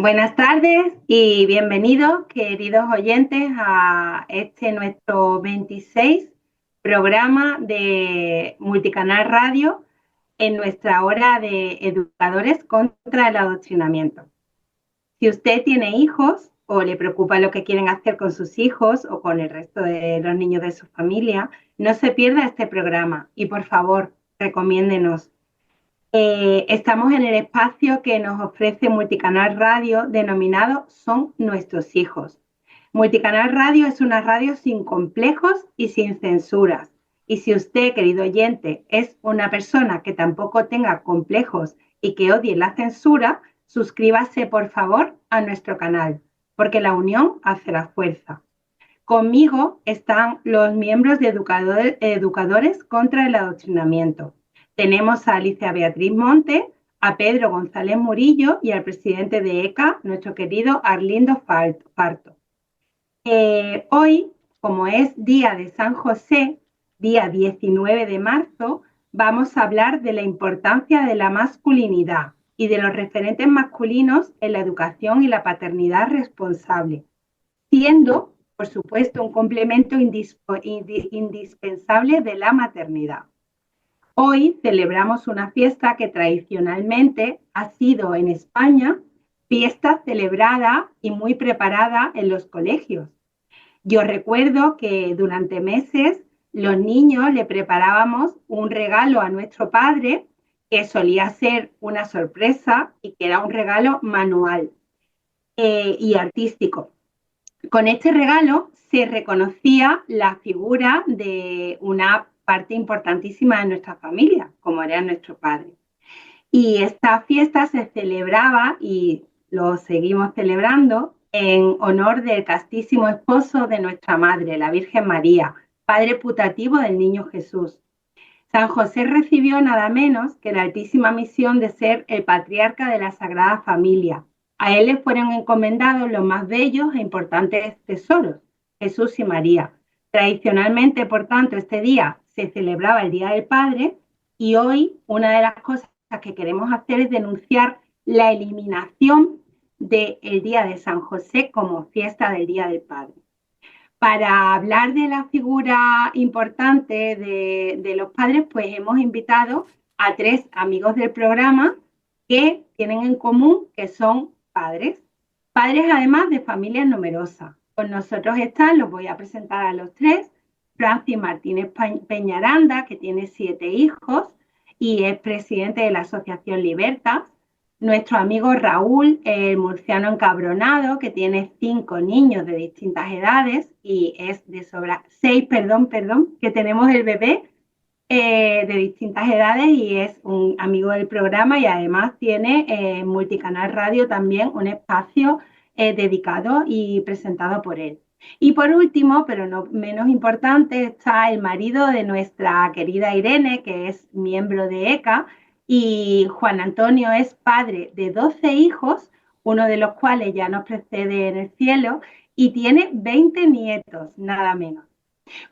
Buenas tardes y bienvenidos, queridos oyentes, a nuestro 26 programa de Multicanal Radio en nuestra hora de educadores contra el adoctrinamiento. Si usted tiene hijos o le preocupa lo que quieren hacer con sus hijos o con el resto de los niños de su familia, no se pierda este programa y por favor, recomiéndenos. Estamos en el espacio que nos ofrece Multicanal Radio denominado Son Nuestros Hijos. Multicanal Radio es una radio sin complejos y sin censuras. Y si usted, querido oyente, es una persona que tampoco tenga complejos y que odie la censura, suscríbase por favor a nuestro canal, porque la unión hace la fuerza. Conmigo están los miembros de Educadores contra el Adoctrinamiento. Tenemos a Alicia Beatriz Monte, a Pedro González Murillo y al presidente de ECA, nuestro querido Arlindo Farto. Hoy, como es día de San José, día 19 de marzo, vamos a hablar de la importancia de la masculinidad y de los referentes masculinos en la educación y la paternidad responsable, siendo, por supuesto, un complemento indispensable de la maternidad. Hoy celebramos una fiesta que tradicionalmente ha sido en España fiesta celebrada y muy preparada en los colegios. Yo recuerdo que durante meses los niños le preparábamos un regalo a nuestro padre que solía ser una sorpresa y que era un regalo manual y artístico. Con este regalo se reconocía la figura de una parte importantísima de nuestra familia, como era nuestro padre. Y esta fiesta se celebraba, y lo seguimos celebrando, en honor del castísimo esposo de nuestra madre, la Virgen María, padre putativo del niño Jesús. San José recibió nada menos que la altísima misión de ser el patriarca de la Sagrada Familia. A él le fueron encomendados los más bellos e importantes tesoros, Jesús y María. Tradicionalmente, por tanto, este día se celebraba el Día del Padre y hoy una de las cosas que queremos hacer es denunciar la eliminación del Día de San José como fiesta del Día del Padre. Para hablar de la figura importante de los padres, pues hemos invitado a 3 amigos del programa que tienen en común que son padres. Padres además de familias numerosas. Con nosotros están, los voy a presentar a los 3, Francis Martínez Peñaranda, que tiene 7 hijos y es presidente de la Asociación Libertas. Nuestro amigo Raúl, el murciano encabronado, que tiene 5 niños de distintas edades y es de sobra, 6, perdón, que tenemos el bebé de distintas edades y es un amigo del programa y además tiene Multicanal Radio también un espacio dedicado y presentado por él. Y por último, pero no menos importante, está el marido de nuestra querida Irene, que es miembro de ECA, y Juan Antonio es padre de 12 hijos, uno de los cuales ya nos precede en el cielo, y tiene 20 nietos, nada menos.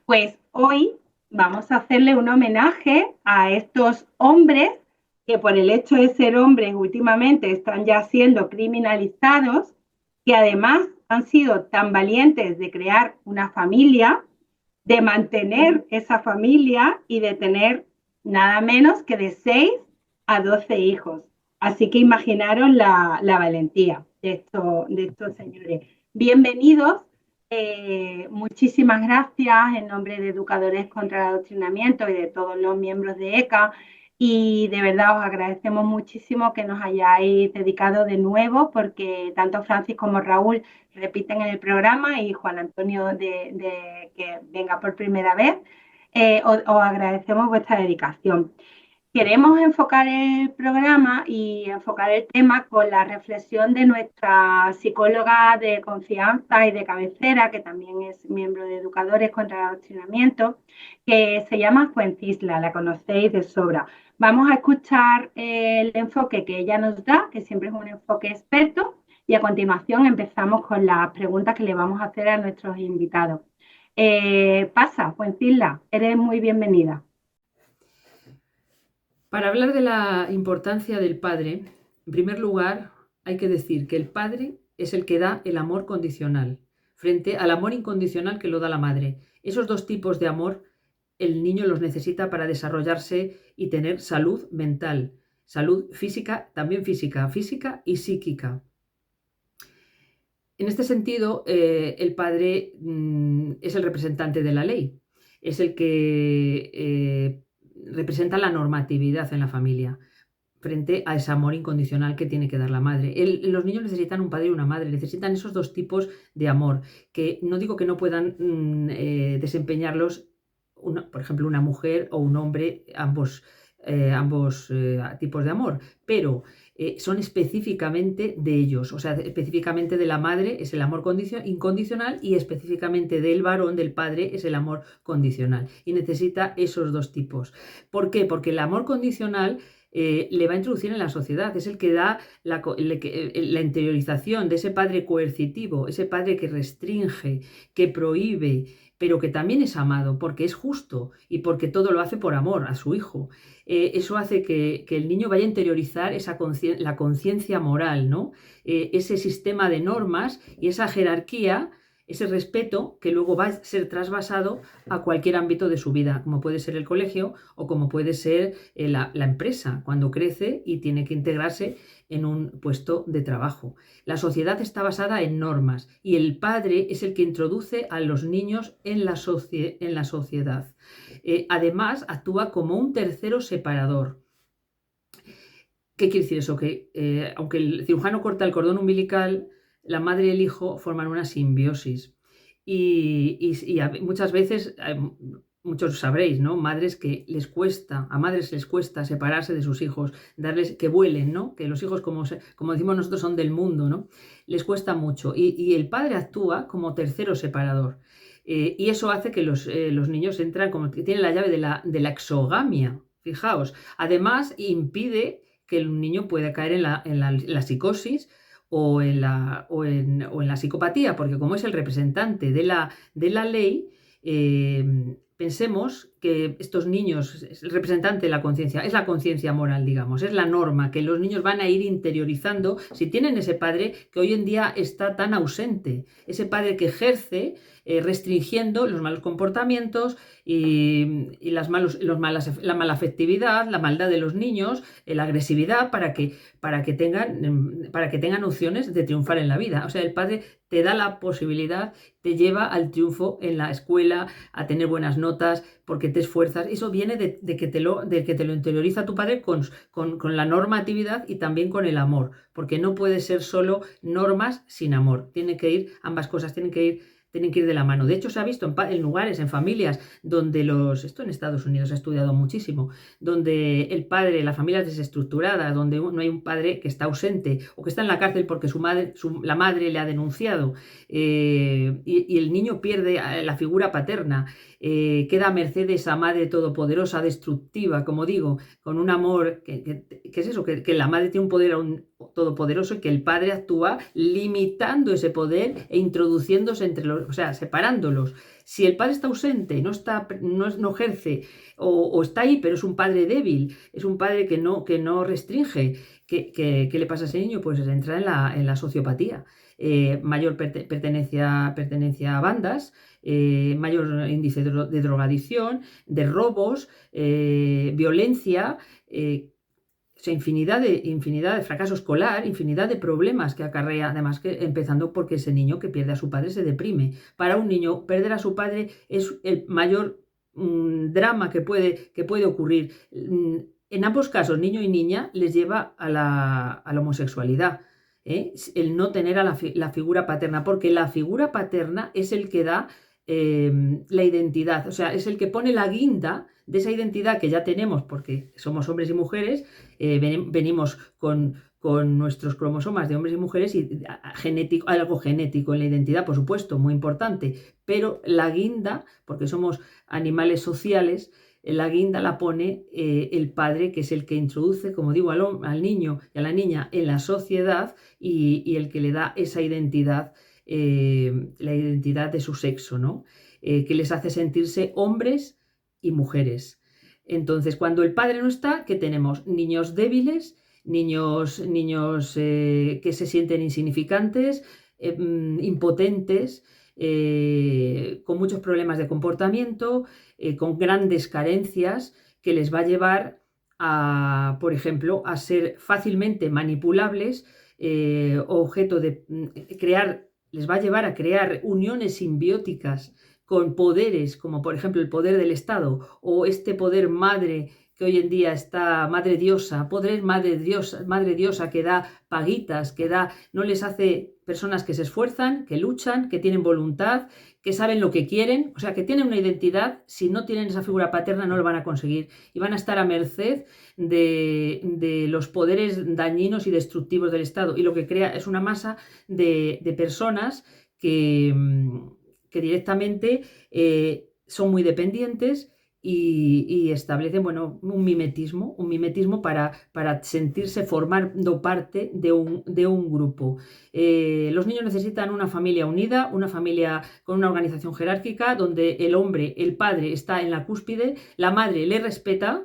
Pues hoy vamos a hacerle un homenaje a estos hombres que por el hecho de ser hombres últimamente están ya siendo criminalizados, que además han sido tan valientes de crear una familia, de mantener esa familia y de tener nada menos que de 6 a 12 hijos. Así que imaginaros la valentía de estos señores. Bienvenidos. Muchísimas gracias en nombre de Educadores contra el Adoctrinamiento y de todos los miembros de ECA y de verdad os agradecemos muchísimo que nos hayáis dedicado de nuevo porque tanto Francis como Raúl repiten en el programa y Juan Antonio que venga por primera vez. Os agradecemos vuestra dedicación. Queremos enfocar el programa y enfocar el tema con la reflexión de nuestra psicóloga de confianza y de cabecera, que también es miembro de Educadores contra el Adoctrinamiento, que se llama Fuencisla, la conocéis de sobra. Vamos a escuchar el enfoque que ella nos da, que siempre es un enfoque experto, y a continuación empezamos con las preguntas que le vamos a hacer a nuestros invitados. Pasa, Fuencisla, eres muy bienvenida. Para hablar de la importancia del padre, en primer lugar, hay que decir que el padre es el que da el amor condicional, frente al amor incondicional que lo da la madre. Esos dos tipos de amor el niño los necesita para desarrollarse y tener salud mental, salud física, también física, física y psíquica. En este sentido, el padre es el representante de la ley, es el que representa la normatividad en la familia frente a ese amor incondicional que tiene que dar la madre. Los niños necesitan un padre y una madre, necesitan esos dos tipos de amor, que no digo que no puedan desempeñarlos, por ejemplo, una mujer o un hombre, ambos tipos de amor, pero son específicamente de ellos, o sea, específicamente de la madre es el amor incondicional y específicamente del varón, del padre, es el amor condicional. Y necesita esos dos tipos. ¿Por qué? Porque el amor condicional le va a introducir en la sociedad, es el que da la interiorización de ese padre coercitivo, ese padre que restringe, que prohíbe, pero que también es amado porque es justo y porque todo lo hace por amor a su hijo. Eso hace que el niño vaya a interiorizar la conciencia moral, ¿no? Ese sistema de normas y esa jerarquía, ese respeto que luego va a ser trasvasado a cualquier ámbito de su vida, como puede ser el colegio o como puede ser la empresa, cuando crece y tiene que integrarse en un puesto de trabajo. La sociedad está basada en normas y el padre es el que introduce a los niños en la sociedad. Además, actúa como un tercero separador. ¿Qué quiere decir eso? Que aunque el cirujano corta el cordón umbilical, la madre y el hijo forman una simbiosis. Muchas veces, muchos sabréis, ¿no? A madres les cuesta separarse de sus hijos, darles que vuelen, ¿no? Que los hijos, como decimos nosotros, son del mundo, ¿no? Les cuesta mucho. Y el padre actúa como tercero separador. Y eso hace que los niños entran como que tienen la llave de la exogamia. Fijaos. Además, impide que el niño pueda caer en la psicosis o en la psicopatía, porque como es el representante de la ley, pensemos que estos niños, el representante de la conciencia, es la conciencia moral, digamos, es la norma que los niños van a ir interiorizando si tienen ese padre que hoy en día está tan ausente, ese padre que ejerce restringiendo los malos comportamientos y la mala afectividad, la maldad de los niños, la agresividad para que tengan opciones de triunfar en la vida. O sea, el padre te da la posibilidad, te lleva al triunfo en la escuela, a tener buenas notas, porque te esfuerzas. Eso viene de que te lo interioriza tu padre con la normatividad y también con el amor, porque no puede ser solo normas sin amor. Ambas cosas tienen que ir de la mano. De hecho, se ha visto en lugares, en familias, donde esto en Estados Unidos se ha estudiado muchísimo, donde la familia es desestructurada, donde no hay un padre que está ausente o que está en la cárcel porque la madre le ha denunciado, y el niño pierde la figura paterna, queda a merced de esa madre todopoderosa, destructiva, como digo, con un amor que es eso, que la madre tiene un poder todopoderoso y que el padre actúa limitando ese poder e introduciéndose o sea, separándolos. Si el padre está ausente, no ejerce o está ahí, pero es un padre débil, es un padre que no restringe, ¿qué le pasa a ese niño? Pues entra en la sociopatía. Mayor pertenencia a bandas, mayor índice de drogadicción, de robos, violencia, o sea, infinidad de fracaso escolar, infinidad de problemas que acarrea, además que empezando porque ese niño que pierde a su padre se deprime. Para un niño, perder a su padre es el mayor drama que puede ocurrir. En ambos casos, niño y niña, les lleva a la homosexualidad. El no tener a la figura paterna, porque la figura paterna es el que da la identidad, o sea, es el que pone la guinda de esa identidad que ya tenemos, porque somos hombres y mujeres, venimos con nuestros cromosomas de hombres y mujeres y algo genético en la identidad, por supuesto, muy importante, pero la guinda, porque somos animales sociales, la guinda la pone el padre, que es el que introduce, como digo, al niño y a la niña en la sociedad y el que le da esa identidad, la identidad de su sexo, ¿no? Que les hace sentirse hombres y mujeres. Entonces, cuando el padre no está, ¿qué tenemos? Niños débiles niños que se sienten insignificantes, impotentes, con muchos problemas de comportamiento, con grandes carencias que les va a llevar a, por ejemplo, a ser fácilmente manipulables, objeto de crear, les va a llevar a crear uniones simbióticas con poderes, como por ejemplo el poder del Estado o este poder madre que hoy en día está poder madre diosa que da paguitas, no les hace personas que se esfuerzan, que luchan, que tienen voluntad, que saben lo que quieren, o sea, que tienen una identidad. Si no tienen esa figura paterna no lo van a conseguir y van a estar a merced de los poderes dañinos y destructivos del Estado. Y lo que crea es una masa de personas que directamente son muy dependientes y establecen, bueno, un mimetismo para sentirse formando parte de un grupo. Los niños necesitan una familia unida, una familia con una organización jerárquica, donde el hombre, el padre, está en la cúspide, la madre le respeta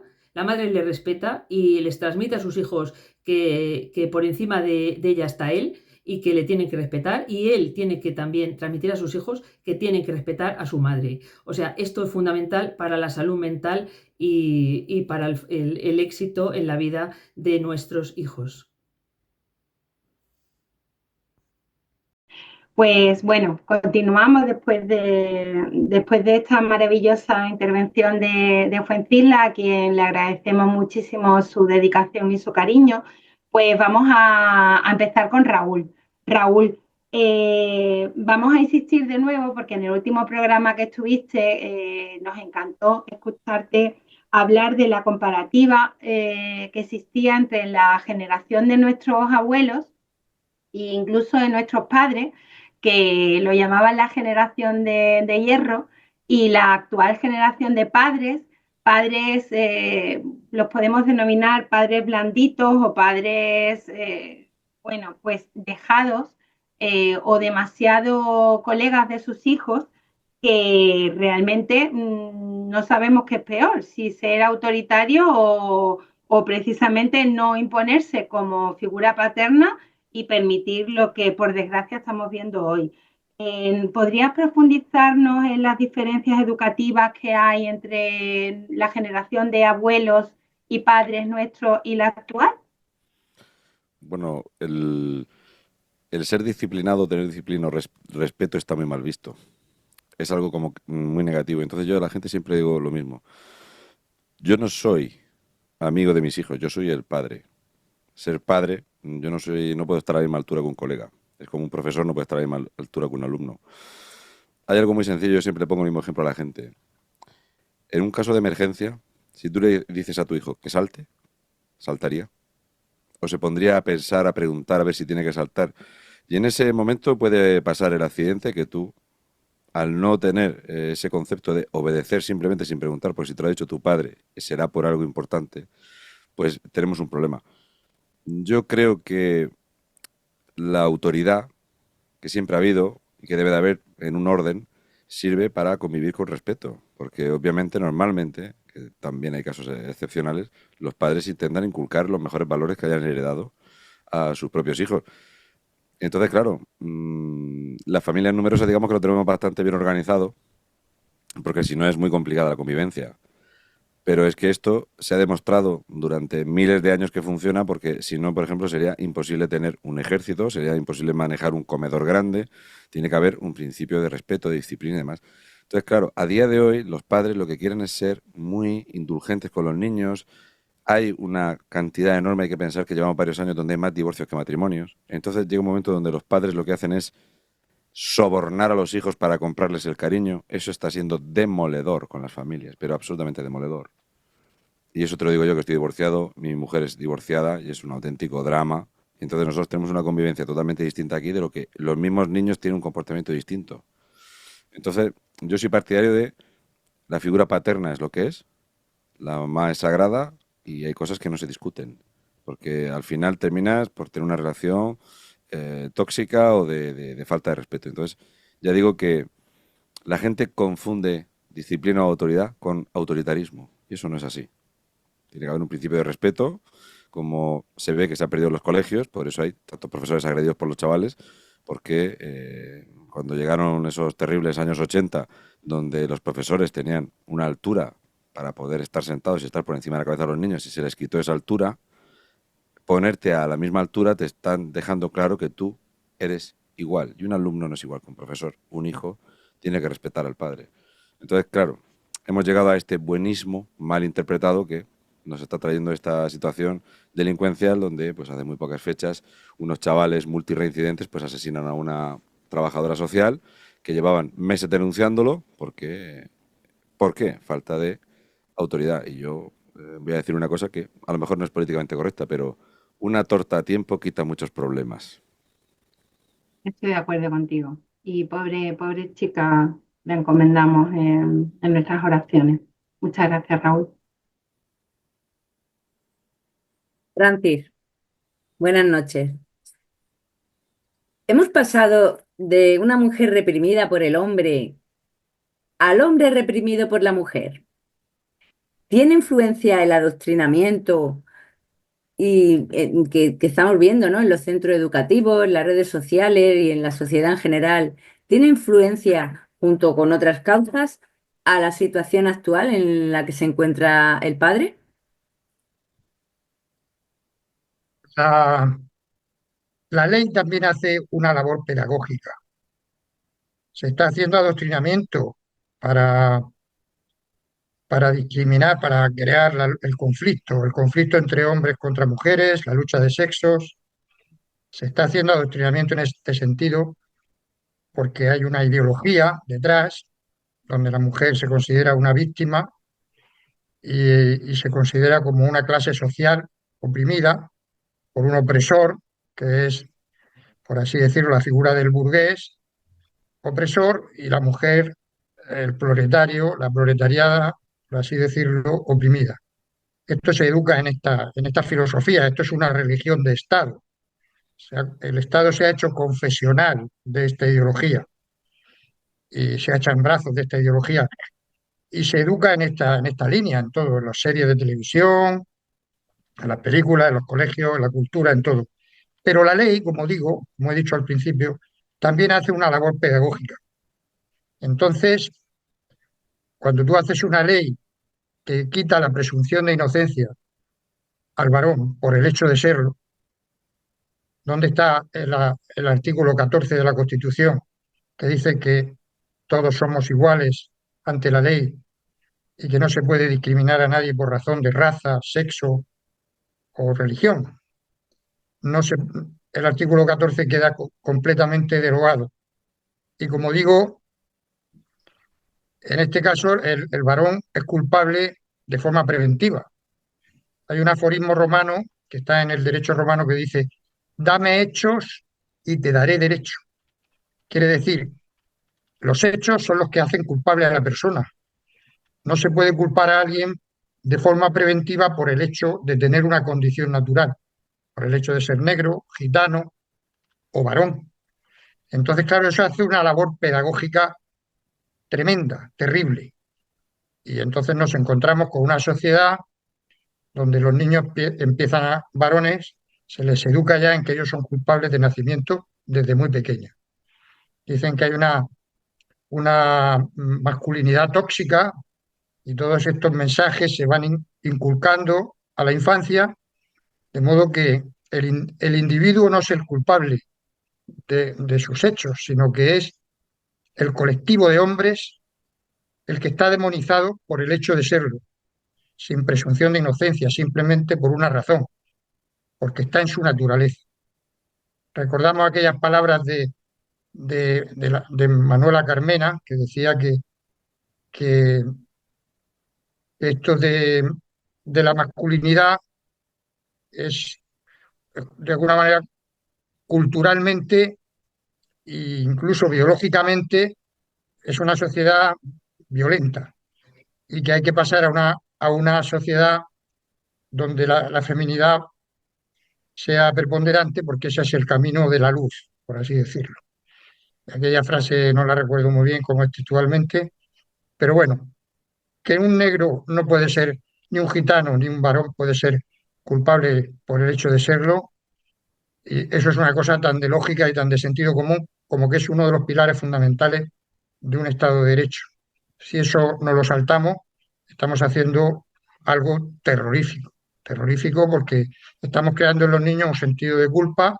y les transmite a sus hijos que por encima de ella está él y que le tienen que respetar, y él tiene que también transmitir a sus hijos que tienen que respetar a su madre. O sea, esto es fundamental para la salud mental y para el éxito en la vida de nuestros hijos. Pues bueno, continuamos después de esta maravillosa intervención de Fuencisla, a quien le agradecemos muchísimo su dedicación y su cariño. Pues vamos a empezar con Raúl. Raúl, vamos a insistir de nuevo porque en el último programa que estuviste nos encantó escucharte hablar de la comparativa que existía entre la generación de nuestros abuelos e incluso de nuestros padres, que lo llamaban la generación de hierro, y la actual generación de padres. Padres, los podemos denominar padres blanditos o padres, bueno, pues dejados o demasiado colegas de sus hijos, que realmente no sabemos qué es peor, si ser autoritario o precisamente no imponerse como figura paterna y permitir lo que por desgracia estamos viendo hoy. ¿Podrías profundizarnos en las diferencias educativas que hay entre la generación de abuelos y padres nuestros y la actual? Bueno, el ser disciplinado, tener disciplina o respeto está muy mal visto. Es algo como muy negativo. Entonces yo a la gente siempre digo lo mismo. Yo no soy amigo de mis hijos, yo soy el padre. Ser padre, yo no puedo estar a la misma altura que un colega. Es como un profesor no puede estar a la misma altura que un alumno. Hay algo muy sencillo, yo siempre le pongo el mismo ejemplo a la gente. En un caso de emergencia, si tú le dices a tu hijo que salte, saltaría. O se pondría a pensar, a preguntar, a ver si tiene que saltar. Y en ese momento puede pasar el accidente que tú, al no tener ese concepto de obedecer simplemente sin preguntar, por si te lo ha dicho tu padre, será por algo importante, pues tenemos un problema. Yo creo que la autoridad que siempre ha habido y que debe de haber en un orden sirve para convivir con respeto, porque obviamente normalmente, que también hay casos excepcionales, los padres intentan inculcar los mejores valores que hayan heredado a sus propios hijos. Entonces, claro, las familias numerosas digamos que lo tenemos bastante bien organizado, porque si no es muy complicada la convivencia. Pero es que esto se ha demostrado durante miles de años que funciona, porque si no, por ejemplo, sería imposible tener un ejército, sería imposible manejar un comedor grande, tiene que haber un principio de respeto, de disciplina y demás. Entonces, claro, a día de hoy los padres lo que quieren es ser muy indulgentes con los niños. Hay una cantidad enorme, hay que pensar que llevamos varios años donde hay más divorcios que matrimonios. Entonces llega un momento donde los padres lo que hacen es sobornar a los hijos para comprarles el cariño. Eso está siendo demoledor con las familias, pero absolutamente demoledor. Y eso te lo digo yo, que estoy divorciado, mi mujer es divorciada y es un auténtico drama. Entonces nosotros tenemos una convivencia totalmente distinta aquí, de lo que los mismos niños tienen un comportamiento distinto. Entonces yo soy partidario de la figura paterna es lo que es, la mamá es sagrada y hay cosas que no se discuten, porque al final terminas por tener una relación tóxica o de falta de respeto. Entonces ya digo que la gente confunde disciplina o autoridad con autoritarismo y eso no es así. Tiene que haber un principio de respeto como se ve que se ha perdido en los colegios, por eso hay tantos profesores agredidos por los chavales, porque cuando llegaron esos terribles años 80, donde los profesores tenían una altura para poder estar sentados y estar por encima de la cabeza de los niños, y se les quitó esa altura, ponerte a la misma altura te están dejando claro que tú eres igual. Y un alumno no es igual que un profesor. Un hijo tiene que respetar al padre. Entonces, claro, hemos llegado a este buenismo mal interpretado que nos está trayendo esta situación delincuencial donde, pues hace muy pocas fechas, unos chavales multireincidentes pues asesinan a una trabajadora social que llevaban meses denunciándolo porque, ¿por qué? Falta de autoridad. Y yo voy a decir una cosa que a lo mejor no es políticamente correcta, pero una torta a tiempo quita muchos problemas. Estoy de acuerdo contigo. Y pobre chica, la encomendamos en nuestras oraciones. Muchas gracias, Raúl. Francis, buenas noches. Hemos pasado de una mujer reprimida por el hombre al hombre reprimido por la mujer. ¿Tiene influencia el adoctrinamiento que estamos viendo, ¿no? En los centros educativos, en las redes sociales y en la sociedad en general? ¿Tiene influencia, junto con otras causas, a la situación actual en la que se encuentra el padre? La, la ley también hace una labor pedagógica. Se está haciendo adoctrinamiento para, para discriminar, para crear el conflicto entre hombres contra mujeres, la lucha de sexos. Se está haciendo adoctrinamiento en este sentido porque hay una ideología detrás donde la mujer se considera una víctima y se considera como una clase social oprimida por un opresor, que es, por así decirlo, la figura del burgués opresor, y la mujer, el proletario, la proletariada, por así decirlo, oprimida. Esto se educa en esta filosofía, esto es una religión de Estado. O sea, el Estado se ha hecho confesional de esta ideología y se ha hecho en brazos de esta ideología y se educa en esta línea, en todo, en las series de televisión, en las películas, en los colegios, en la cultura, en todo. Pero la ley, como digo, como he dicho al principio, también hace una labor pedagógica. Entonces, cuando tú haces una ley que quita la presunción de inocencia al varón por el hecho de serlo, ¿dónde está el artículo 14 de la Constitución que dice que todos somos iguales ante la ley y que no se puede discriminar a nadie por razón de raza, sexo o religión? No se, el artículo 14 queda completamente derogado. Y como digo, en este caso el varón es culpable de forma preventiva. Hay un aforismo romano que está en el derecho romano que dice: dame hechos y te daré derecho. Quiere decir, los hechos son los que hacen culpable a la persona. No se puede culpar a alguien de forma preventiva por el hecho de tener una condición natural, por el hecho de ser negro, gitano o varón. Entonces, claro, eso hace una labor pedagógica tremenda, terrible. Y entonces nos encontramos con una sociedad donde los niños empiezan varones, se les educa ya en que ellos son culpables de nacimiento desde muy pequeños. Dicen que hay una masculinidad tóxica y todos estos mensajes se van inculcando a la infancia, de modo que el individuo no es el culpable de sus hechos, sino que es el colectivo de hombres el que está demonizado por el hecho de serlo, sin presunción de inocencia, simplemente por una razón, porque está en su naturaleza. Recordamos aquellas palabras de Manuela Carmena, que decía que esto de la masculinidad es, de alguna manera, culturalmente e incluso biológicamente, es una sociedad violenta y que hay que pasar a una sociedad donde la feminidad sea preponderante, porque ese es el camino de la luz, por así decirlo. Aquella frase no la recuerdo muy bien como es textualmente, pero bueno, que un negro no puede ser, ni un gitano, ni un varón puede ser culpable por el hecho de serlo, y eso es una cosa tan de lógica y tan de sentido común como que es uno de los pilares fundamentales de un Estado de Derecho. Si eso no lo saltamos, estamos haciendo algo terrorífico. Terrorífico porque estamos creando en los niños un sentido de culpa,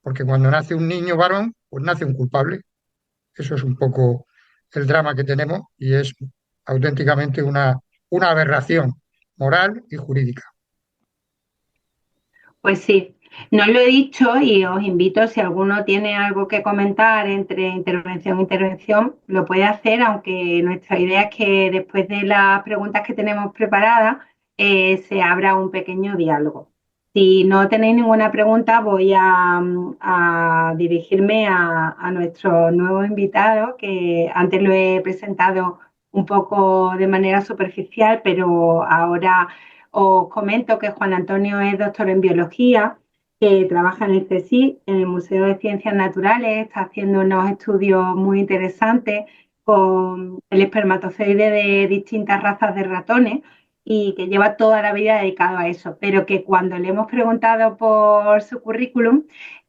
porque cuando nace un niño varón, pues nace un culpable. Eso es un poco el drama que tenemos y es auténticamente una aberración moral y jurídica. Pues sí, no lo he dicho y os invito, si alguno tiene algo que comentar entre intervención e intervención, lo puede hacer, aunque nuestra idea es que después de las preguntas que tenemos preparadas se abra un pequeño diálogo. Si no tenéis ninguna pregunta, voy a dirigirme a nuestro nuevo invitado, que antes lo he presentado un poco de manera superficial, pero ahora os comento que Juan Antonio es doctor en biología, que trabaja en el CSIC, en el Museo de Ciencias Naturales, está haciendo unos estudios muy interesantes con el espermatozoide de distintas razas de ratones y que lleva toda la vida dedicado a eso, pero que cuando le hemos preguntado por su currículum,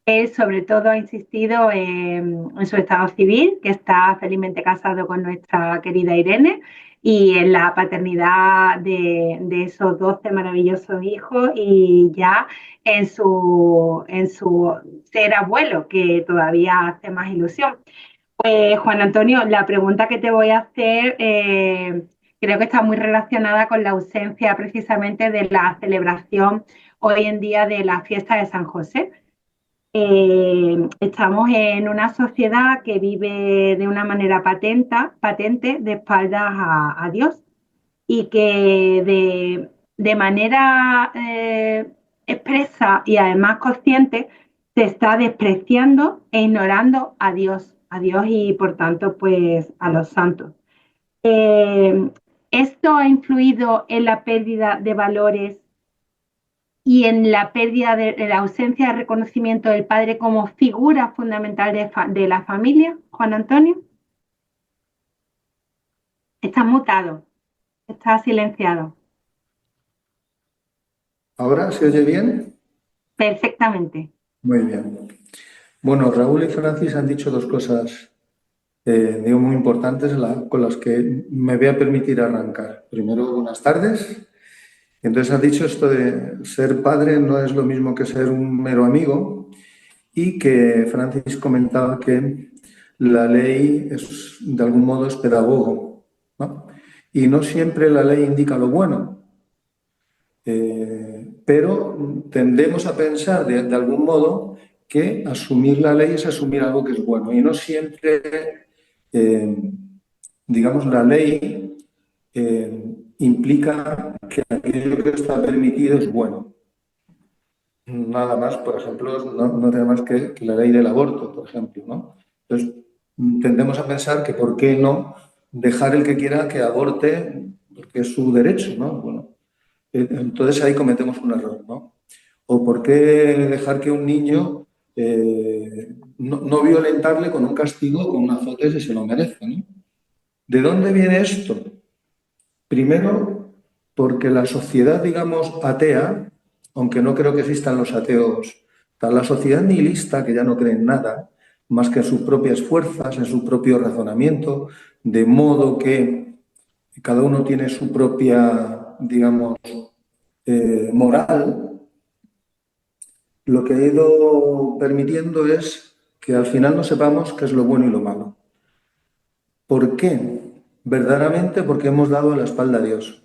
él sobre todo ha insistido en su estado civil, que está felizmente casado con nuestra querida Irene, y en la paternidad de esos 12 maravillosos hijos y ya en su ser abuelo, que todavía hace más ilusión. Pues Juan Antonio, la pregunta que te voy a hacer creo que está muy relacionada con la ausencia precisamente de la celebración hoy en día de la fiesta de San José. Estamos en una sociedad que vive de una manera patente de espaldas a Dios y que de manera expresa y además consciente se está despreciando e ignorando a Dios y por tanto pues a los santos. Eh, Esto ha influido en la pérdida de valores y en la pérdida de la ausencia de reconocimiento del padre como figura fundamental de la familia, Juan Antonio. Está mutado, está silenciado. ¿Ahora se oye bien? Perfectamente. Muy bien. Bueno, Raúl y Francis han dicho dos cosas, digo, muy importantes con las que me voy a permitir arrancar. Primero, buenas tardes. Entonces, han dicho esto de ser padre no es lo mismo que ser un mero amigo y que Francis comentaba que la ley es, de algún modo, es pedagogo, ¿no? Y no siempre la ley indica lo bueno. Pero tendemos a pensar de algún modo que asumir la ley es asumir algo que es bueno y no siempre, digamos, la ley implica que aquello que está permitido es bueno. Nada más, por ejemplo, no tiene más que la ley del aborto, por ejemplo, ¿no? Entonces, tendemos a pensar que por qué no dejar el que quiera que aborte, porque es su derecho, ¿no? Bueno, entonces ahí cometemos un error, ¿no? ¿O por qué dejar que un niño no violentarle con un castigo, con un azote si se lo merece, ¿no? ¿De dónde viene esto? Primero, porque la sociedad, digamos, atea, aunque no creo que existan los ateos, la sociedad nihilista, que ya no cree en nada, más que en sus propias fuerzas, en su propio razonamiento, de modo que cada uno tiene su propia, digamos, moral, lo que ha ido permitiendo es que al final no sepamos qué es lo bueno y lo malo. ¿Por qué? Verdaderamente porque hemos dado la espalda a Dios.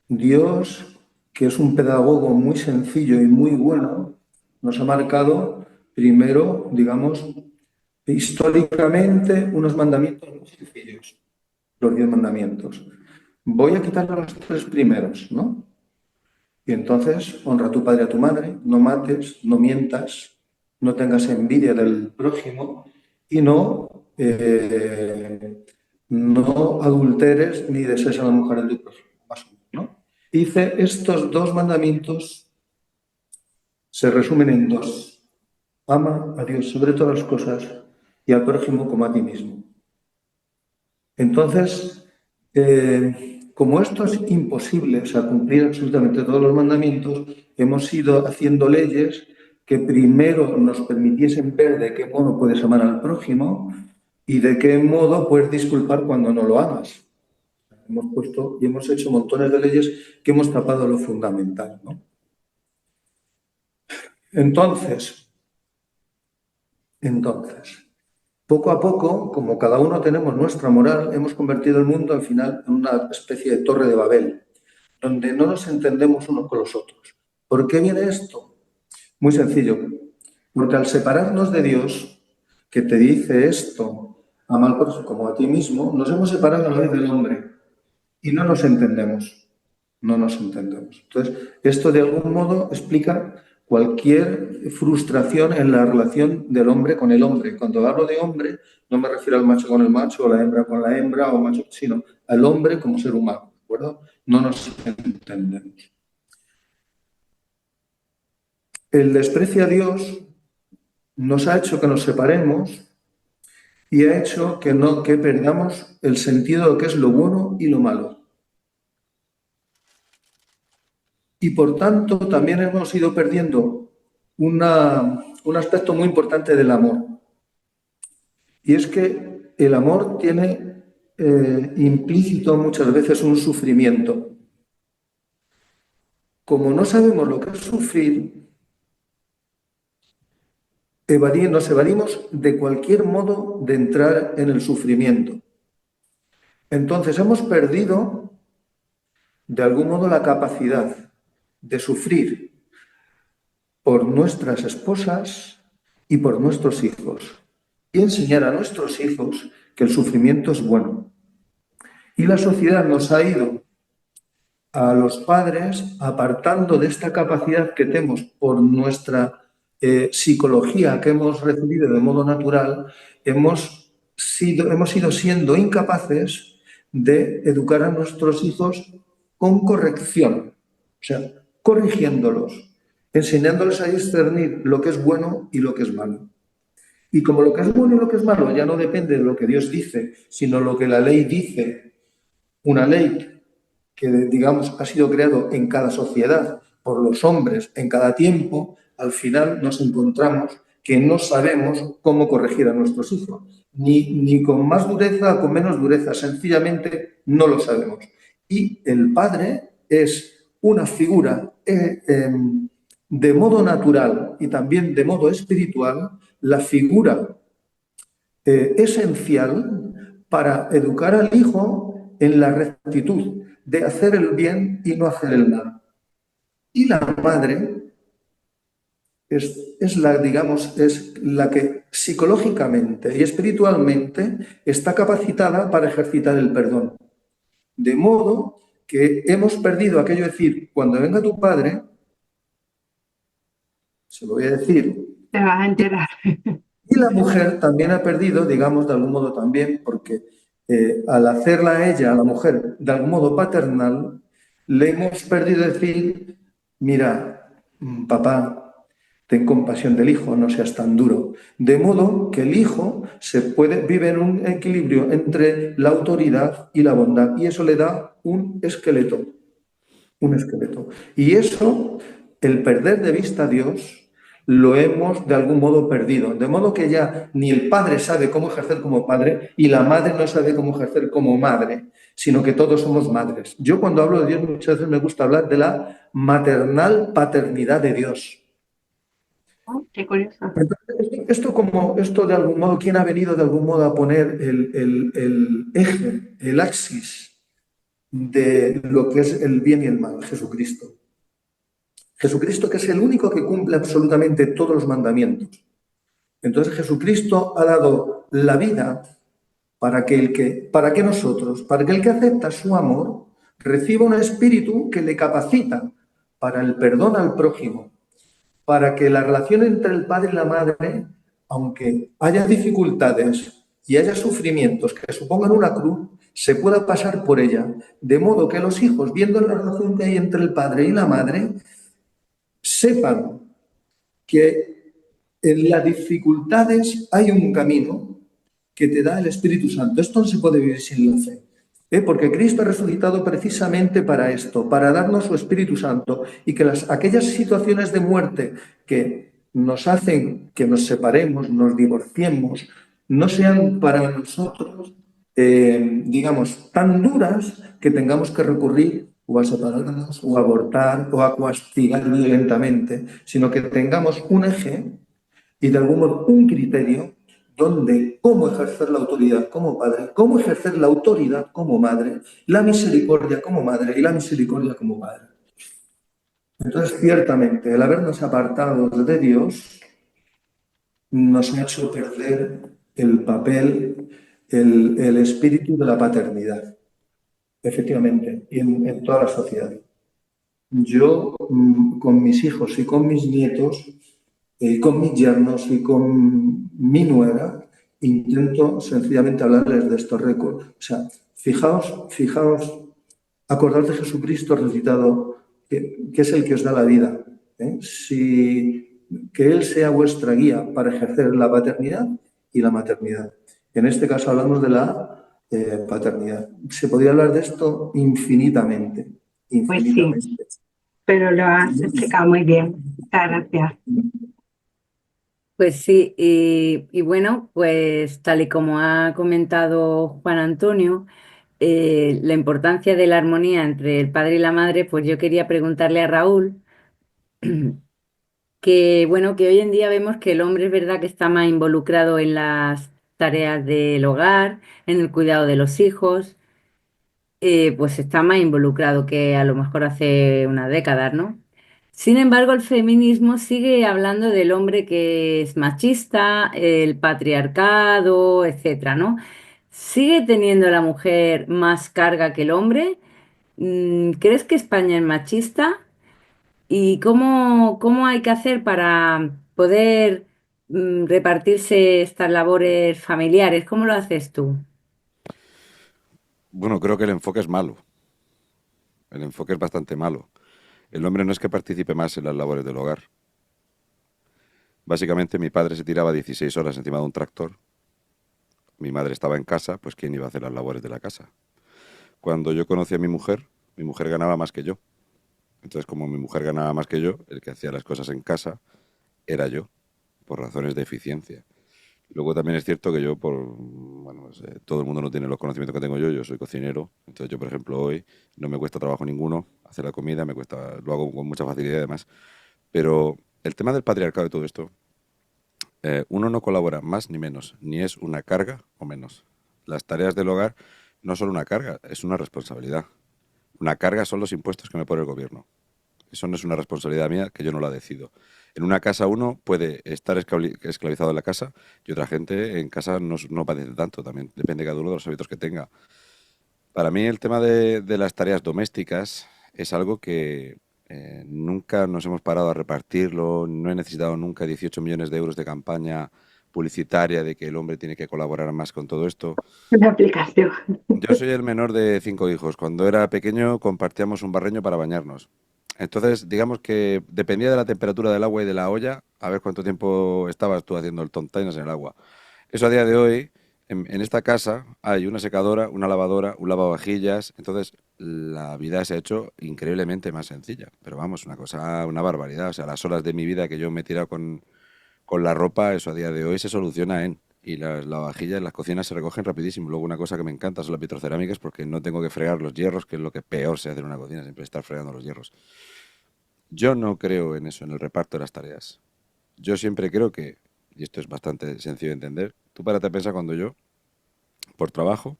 Dios, que es un pedagogo muy sencillo y muy bueno, nos ha marcado primero, digamos, históricamente unos mandamientos muy sencillos, los 10 mandamientos. Voy a quitar los 3 primeros, ¿no? Y entonces, honra a tu padre y a tu madre, no mates, no mientas, no tengas envidia del prójimo y no adulteres ni desees a la mujer del prójimo, más o menos, ¿no? Dice, estos 2 mandamientos se resumen en 2. Ama a Dios sobre todas las cosas y al prójimo como a ti mismo. Entonces, como esto es imposible, o sea, cumplir absolutamente todos los mandamientos, hemos ido haciendo leyes que primero nos permitiesen ver de qué modo puedes amar al prójimo y de qué modo puedes disculpar cuando no lo amas. Hemos puesto y hemos hecho montones de leyes que hemos tapado lo fundamental, ¿no? Entonces, poco a poco, como cada uno tenemos nuestra moral, hemos convertido el mundo al final en una especie de torre de Babel, donde no nos entendemos unos con los otros. ¿Por qué viene esto? Muy sencillo, porque al separarnos de Dios, que te dice esto, ama al prójimo como a ti mismo, nos hemos separado a la vez del hombre y no nos entendemos. No nos entendemos. Entonces, esto de algún modo explica cualquier frustración en la relación del hombre con el hombre. Cuando hablo de hombre, no me refiero al macho con el macho, o la hembra con la hembra, o macho, sino al hombre como ser humano, ¿de acuerdo? No nos entendemos. El desprecio a Dios nos ha hecho que nos separemos y ha hecho que perdamos el sentido de lo que es lo bueno y lo malo. Y por tanto también hemos ido perdiendo un aspecto muy importante del amor. Y es que el amor tiene implícito muchas veces un sufrimiento. Como no sabemos lo que es sufrir, nos evadimos de cualquier modo de entrar en el sufrimiento. Entonces hemos perdido de algún modo la capacidad de sufrir por nuestras esposas y por nuestros hijos y enseñar a nuestros hijos que el sufrimiento es bueno. Y la sociedad nos ha ido a los padres apartando de esta capacidad que tenemos por nuestra psicología que hemos recibido de modo natural, hemos ido siendo incapaces de educar a nuestros hijos con corrección, o sea, corrigiéndolos, enseñándoles a discernir lo que es bueno y lo que es malo. Y como lo que es bueno y lo que es malo ya no depende de lo que Dios dice, sino lo que la ley dice, una ley que, digamos, ha sido creado en cada sociedad por los hombres en cada tiempo, al final nos encontramos que no sabemos cómo corregir a nuestros hijos, ni con más dureza o con menos dureza, sencillamente no lo sabemos. Y el padre es una figura de modo natural y también de modo espiritual, la figura esencial para educar al hijo en la rectitud de hacer el bien y no hacer el mal. Y la madre es la que psicológicamente y espiritualmente está capacitada para ejercitar el perdón. De modo que hemos perdido aquello de decir, cuando venga tu padre, se lo voy a decir. Te vas a enterar. Y la mujer también ha perdido, digamos, de algún modo también, porque al hacerla a ella, a la mujer, de algún modo paternal, le hemos perdido decir, mira, papá, ten compasión del hijo, no seas tan duro. De modo que el hijo vive en un equilibrio entre la autoridad y la bondad, y eso le da un esqueleto. Un esqueleto. Y eso, el perder de vista a Dios, lo hemos de algún modo perdido. De modo que ya ni el padre sabe cómo ejercer como padre y la madre no sabe cómo ejercer como madre, sino que todos somos madres. Yo cuando hablo de Dios muchas veces me gusta hablar de la maternal paternidad de Dios. Oh, qué curioso. Entonces, esto de algún modo, ¿quién ha venido de algún modo a poner el eje, el axis de lo que es el bien y el mal? Jesucristo. Jesucristo, que es el único que cumple absolutamente todos los mandamientos. Entonces Jesucristo ha dado la vida para que el que acepta su amor, reciba un espíritu que le capacita para el perdón al prójimo, para que la relación entre el padre y la madre, aunque haya dificultades y haya sufrimientos que supongan una cruz, se pueda pasar por ella, de modo que los hijos, viendo la relación que hay entre el padre y la madre, sepan que en las dificultades hay un camino que te da el Espíritu Santo. Esto no se puede vivir sin la fe. Porque Cristo ha resucitado precisamente para esto, para darnos su Espíritu Santo y que aquellas situaciones de muerte que nos hacen que nos separemos, nos divorciemos, no sean para nosotros, digamos, tan duras que tengamos que recurrir o a separarnos o a abortar o a castigar violentamente, sino que tengamos un eje y de algún modo un criterio donde cómo ejercer la autoridad como padre, cómo ejercer la autoridad como madre, la misericordia como madre y la misericordia como padre. Entonces, ciertamente, el habernos apartado de Dios nos ha hecho perder el papel, el espíritu de la paternidad, efectivamente, y en toda la sociedad. Yo, con mis hijos y con mis nietos, con mis yernos y con mi nuera, intento sencillamente hablarles de estos récords. O sea, fijaos, acordaos de Jesucristo resucitado, que es el que os da la vida. Que Él sea vuestra guía para ejercer la paternidad y la maternidad. En este caso hablamos de la paternidad. Se podría hablar de esto infinitamente, Pues sí, infinitamente. pero lo has explicado muy bien. Muchas gracias. Pues sí, y bueno, pues tal y como ha comentado Juan Antonio, la importancia de la armonía entre el padre y la madre, pues yo quería preguntarle a Raúl que bueno, que hoy en día vemos que el hombre es verdad que está más involucrado en las tareas del hogar, en el cuidado de los hijos, pues está más involucrado que a lo mejor hace unas décadas, ¿no? Sin embargo, el feminismo sigue hablando del hombre que es machista, el patriarcado, etcétera, ¿no? ¿Sigue teniendo la mujer más carga que el hombre? ¿Crees que España es machista? ¿Y cómo hay que hacer para poder repartirse estas labores familiares? ¿Cómo lo haces tú? Bueno, creo que el enfoque es malo. El enfoque es bastante malo. El hombre no es que participe más en las labores del hogar. Básicamente mi padre se tiraba 16 horas encima de un tractor. Mi madre estaba en casa, pues ¿quién iba a hacer las labores de la casa? Cuando yo conocí a mi mujer ganaba más que yo. Entonces, como mi mujer ganaba más que yo, el que hacía las cosas en casa era yo, por razones de eficiencia. Luego también es cierto que yo, bueno, pues, todo el mundo no tiene los conocimientos que tengo yo soy cocinero, entonces yo, por ejemplo, hoy no me cuesta trabajo ninguno hacer la comida, lo hago con mucha facilidad además, pero el tema del patriarcado y todo esto, uno no colabora más ni menos, ni es una carga o menos. Las tareas del hogar no son una carga, es una responsabilidad. Una carga son los impuestos que me pone el gobierno. Eso no es una responsabilidad mía que yo no la decido. En una casa uno puede estar esclavizado en la casa y otra gente en casa no padece tanto. También depende cada uno de los hábitos que tenga. Para mí el tema de las tareas domésticas es algo que nunca nos hemos parado a repartirlo. No he necesitado nunca 18 millones de euros de campaña publicitaria de que el hombre tiene que colaborar más con todo esto. Una aplicación. Yo soy el menor de 5 hijos. Cuando era pequeño compartíamos un barreño para bañarnos. Entonces, digamos que dependía de la temperatura del agua y de la olla, a ver cuánto tiempo estabas tú haciendo el tontainas en el agua. Eso a día de hoy, en esta casa hay una secadora, una lavadora, un lavavajillas. Entonces, la vida se ha hecho increíblemente más sencilla. Pero vamos, una cosa, una barbaridad. O sea, las horas de mi vida que yo me he tirado con la ropa, eso a día de hoy se soluciona en... Y las lavavajillas en las cocinas se recogen rapidísimo. Luego una cosa que me encanta son las vitrocerámicas porque no tengo que fregar los hierros, que es lo que peor se hace en una cocina, siempre estar fregando los hierros. Yo no creo en eso, en el reparto de las tareas. Yo siempre creo que, y esto es bastante sencillo de entender, tú párate a pensar cuando yo, por trabajo,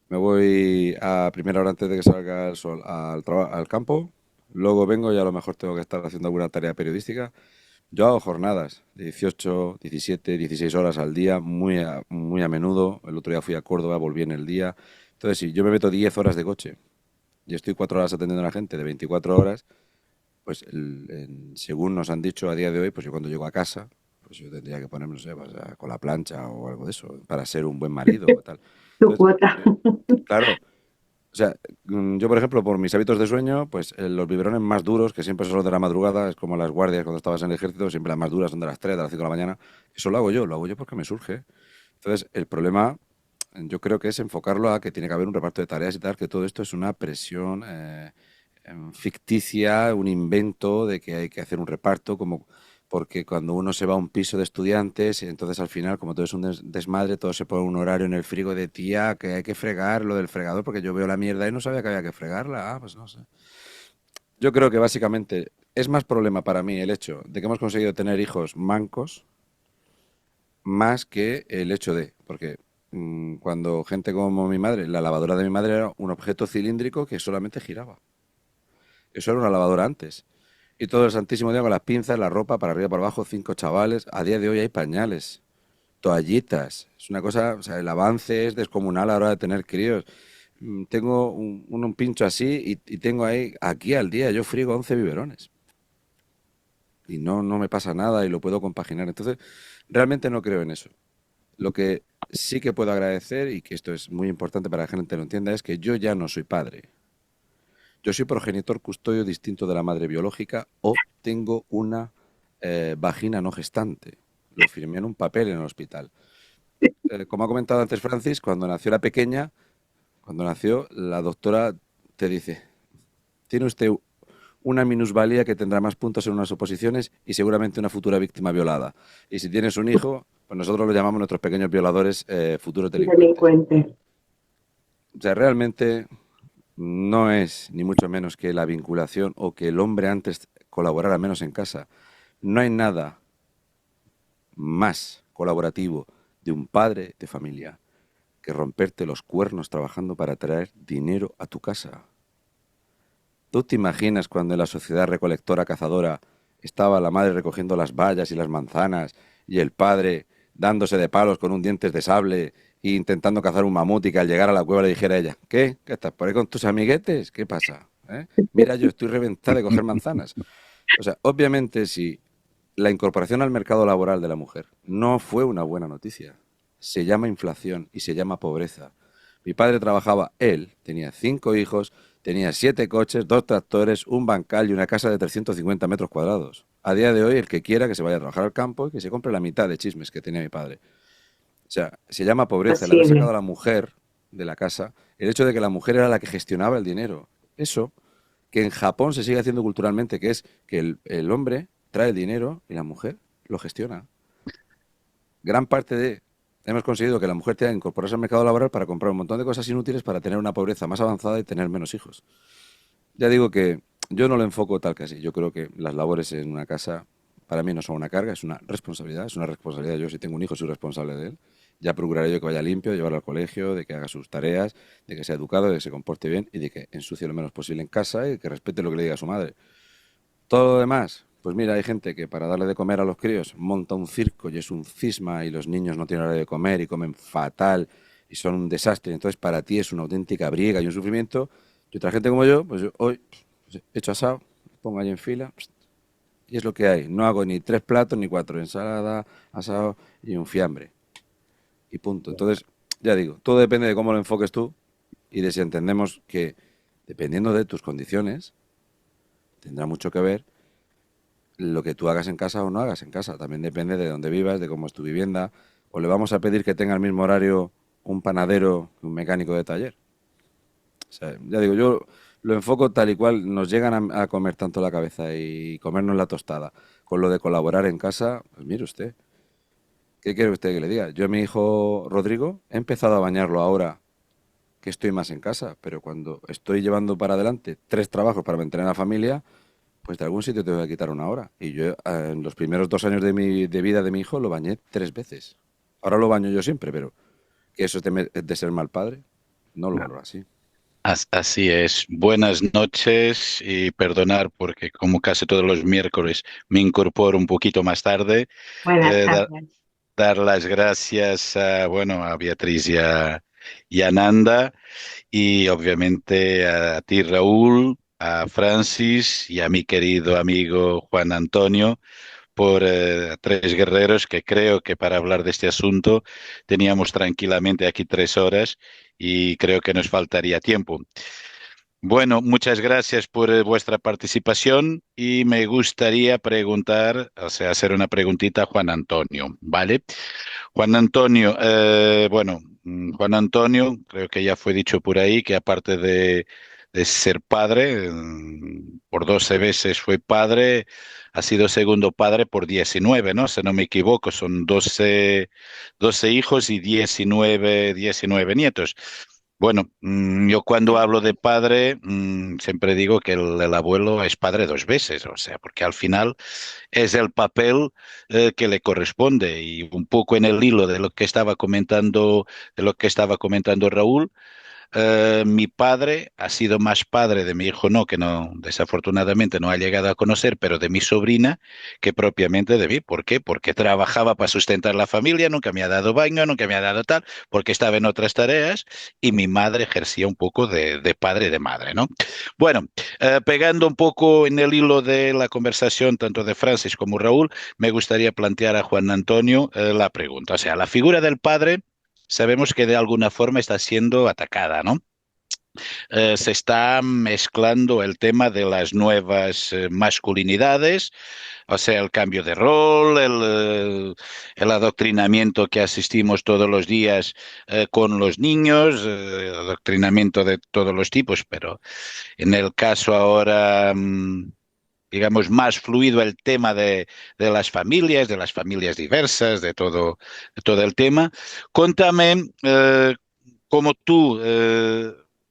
me voy a primera hora antes de que salga el sol al campo, luego vengo y a lo mejor tengo que estar haciendo alguna tarea periodística. Yo hago jornadas de 18, 17, 16 horas al día, muy a menudo. El otro día fui a Córdoba, volví en el día. Entonces, si yo me meto 10 horas de coche y estoy 4 horas atendiendo a la gente de 24 horas, pues según nos han dicho a día de hoy, pues yo cuando llego a casa, pues yo tendría que ponerme, no sé, pues, con la plancha o algo de eso, para ser un buen marido o tal. Tu Entonces, cuota. claro, o sea, yo, por ejemplo, por mis hábitos de sueño, pues los biberones más duros, que siempre son los de la madrugada, es como las guardias cuando estabas en el ejército, siempre las más duras son de las 3, de las 5 de la mañana. Eso lo hago yo porque me surge. Entonces, el problema yo creo que es enfocarlo a que tiene que haber un reparto de tareas y tal, que todo esto es una presión ficticia, un invento de que hay que hacer un reparto, como porque cuando uno se va a un piso de estudiantes, entonces al final, como todo es un desmadre, todo se pone un horario en el frigo de tía, que hay que fregar lo del fregador, porque yo veo la mierda y no sabía que había que fregarla. Ah, pues no sé. Yo creo que básicamente es más problema para mí el hecho de que hemos conseguido tener hijos mancos más que el hecho de, porque cuando gente como mi madre, la lavadora de mi madre era un objeto cilíndrico que solamente giraba. Eso era una lavadora antes. Y todo el santísimo día con las pinzas, la ropa para arriba, para abajo, 5 chavales. A día de hoy hay pañales, toallitas. Es una cosa, o sea, el avance es descomunal a la hora de tener críos. Tengo un pincho así y tengo ahí, aquí al día, yo frigo 11 biberones. Y no me pasa nada y lo puedo compaginar. Entonces, realmente no creo en eso. Lo que sí que puedo agradecer, y que esto es muy importante para que la gente lo entienda, es que yo ya no soy padre. Yo soy progenitor custodio distinto de la madre biológica o tengo una vagina no gestante. Lo firmé en un papel en el hospital. Como ha comentado antes Francis, cuando nació la pequeña, cuando nació, la doctora te dice, tiene usted una minusvalía que tendrá más puntos en unas oposiciones y seguramente una futura víctima violada. Y si tienes un hijo, pues nosotros lo llamamos nuestros pequeños violadores, futuros delincuentes. Delincuente. O sea, realmente no es ni mucho menos que la vinculación o que el hombre antes colaborara menos en casa. No hay nada más colaborativo de un padre de familia que romperte los cuernos trabajando para traer dinero a tu casa. ¿Tú te imaginas cuando en la sociedad recolectora cazadora estaba la madre recogiendo las bayas y las manzanas y el padre dándose de palos con un dientes de sable e intentando cazar un mamut y que al llegar a la cueva le dijera a ella, ¿qué? ¿Qué estás por ahí con tus amiguetes? ¿Qué pasa? ¿Eh? Mira, yo estoy reventada de coger manzanas. O sea, obviamente si la incorporación al mercado laboral de la mujer no fue una buena noticia. Se llama inflación y se llama pobreza. Mi padre trabajaba, él tenía 5 hijos, tenía 7 coches, 2 tractores, un bancal y una casa de 350 metros cuadrados. A día de hoy, el que quiera que se vaya a trabajar al campo y que se compre la mitad de chismes que tenía mi padre. O sea, se llama pobreza el Así haber es. sacado a la mujer de la casa, el hecho de que la mujer era la que gestionaba el dinero. Eso, que en Japón se sigue haciendo culturalmente, que es que el hombre trae el dinero y la mujer lo gestiona. Gran parte de... Hemos conseguido que la mujer tenga que incorporarse al mercado laboral para comprar un montón de cosas inútiles para tener una pobreza más avanzada y tener menos hijos. Ya digo que yo no lo enfoco tal que así. Yo creo que las labores en una casa para mí no son una carga, es una responsabilidad. Es una responsabilidad. Yo si tengo un hijo soy responsable de él. Ya procuraré yo que vaya limpio, llevarlo al colegio, de que haga sus tareas, de que sea educado, de que se comporte bien y de que ensucie lo menos posible en casa y que respete lo que le diga a su madre. Todo lo demás, pues mira, hay gente que para darle de comer a los críos monta un circo y es un cisma y los niños no tienen hora de comer y comen fatal y son un desastre. Entonces para ti es una auténtica briega y un sufrimiento. Y otra gente como yo, pues yo hoy pues, he hecho asado, pongo ahí en fila y es lo que hay. No hago ni 3 platos ni 4, ensalada, asado y un fiambre. Y punto. Entonces, ya digo, todo depende de cómo lo enfoques tú y de si entendemos que dependiendo de tus condiciones, tendrá mucho que ver lo que tú hagas en casa o no hagas en casa. También depende de dónde vivas, de cómo es tu vivienda. O le vamos a pedir que tenga el mismo horario un panadero que un mecánico de taller. O sea, ya digo, yo lo enfoco tal y cual nos llegan a comer tanto la cabeza y comernos la tostada. Con lo de colaborar en casa, pues mire usted, ¿qué quiere usted que le diga? Yo a mi hijo Rodrigo he empezado a bañarlo ahora que estoy más en casa, pero cuando estoy llevando para adelante 3 trabajos para mantener a la familia, pues de algún sitio te voy a quitar una hora. Y yo en los primeros 2 años de vida de mi hijo lo bañé 3 veces. Ahora lo baño yo siempre, pero que eso es de ser mal padre, no lo valoro así. Así es. Buenas noches y perdonar porque como casi todos los miércoles me incorporo un poquito más tarde. Buenas Eh, da- tardes. Dar las gracias a Beatriz y a Nanda y obviamente a ti Raúl, a Francis y a mi querido amigo Juan Antonio por tres guerreros que creo que para hablar de este asunto teníamos tranquilamente aquí 3 horas y creo que nos faltaría tiempo. Bueno, muchas gracias por vuestra participación y me gustaría preguntar, o sea, hacer una preguntita a Juan Antonio, ¿vale? Juan Antonio, bueno, Juan Antonio, creo que ya fue dicho por ahí que aparte de ser padre, por 12 veces fue padre, ha sido segundo padre por 19, ¿no? Si no me equivoco, son 12 hijos y 19 nietos. Bueno, yo cuando hablo de padre, siempre digo que el abuelo es padre dos veces, o sea, porque al final es el papel que le corresponde y un poco en el hilo de lo que estaba comentando Raúl. Mi padre ha sido más padre de mi hijo, no, que no, desafortunadamente no ha llegado a conocer, pero de mi sobrina, que propiamente de mí. ¿Por qué? Porque trabajaba para sustentar la familia, nunca me ha dado baño, nunca me ha dado tal, porque estaba en otras tareas y mi madre ejercía un poco de padre y de madre, ¿no? Bueno, pegando un poco en el hilo de la conversación, tanto de Francis como Raúl, me gustaría plantear a Juan Antonio la pregunta. O sea, la figura del padre sabemos que de alguna forma está siendo atacada, ¿no? Se está mezclando el tema de las nuevas masculinidades, o sea, el cambio de rol, el adoctrinamiento que asistimos todos los días con los niños, adoctrinamiento de todos los tipos, pero en el caso ahora... digamos, más fluido el tema de las familias diversas, de todo el tema. Cuéntame cómo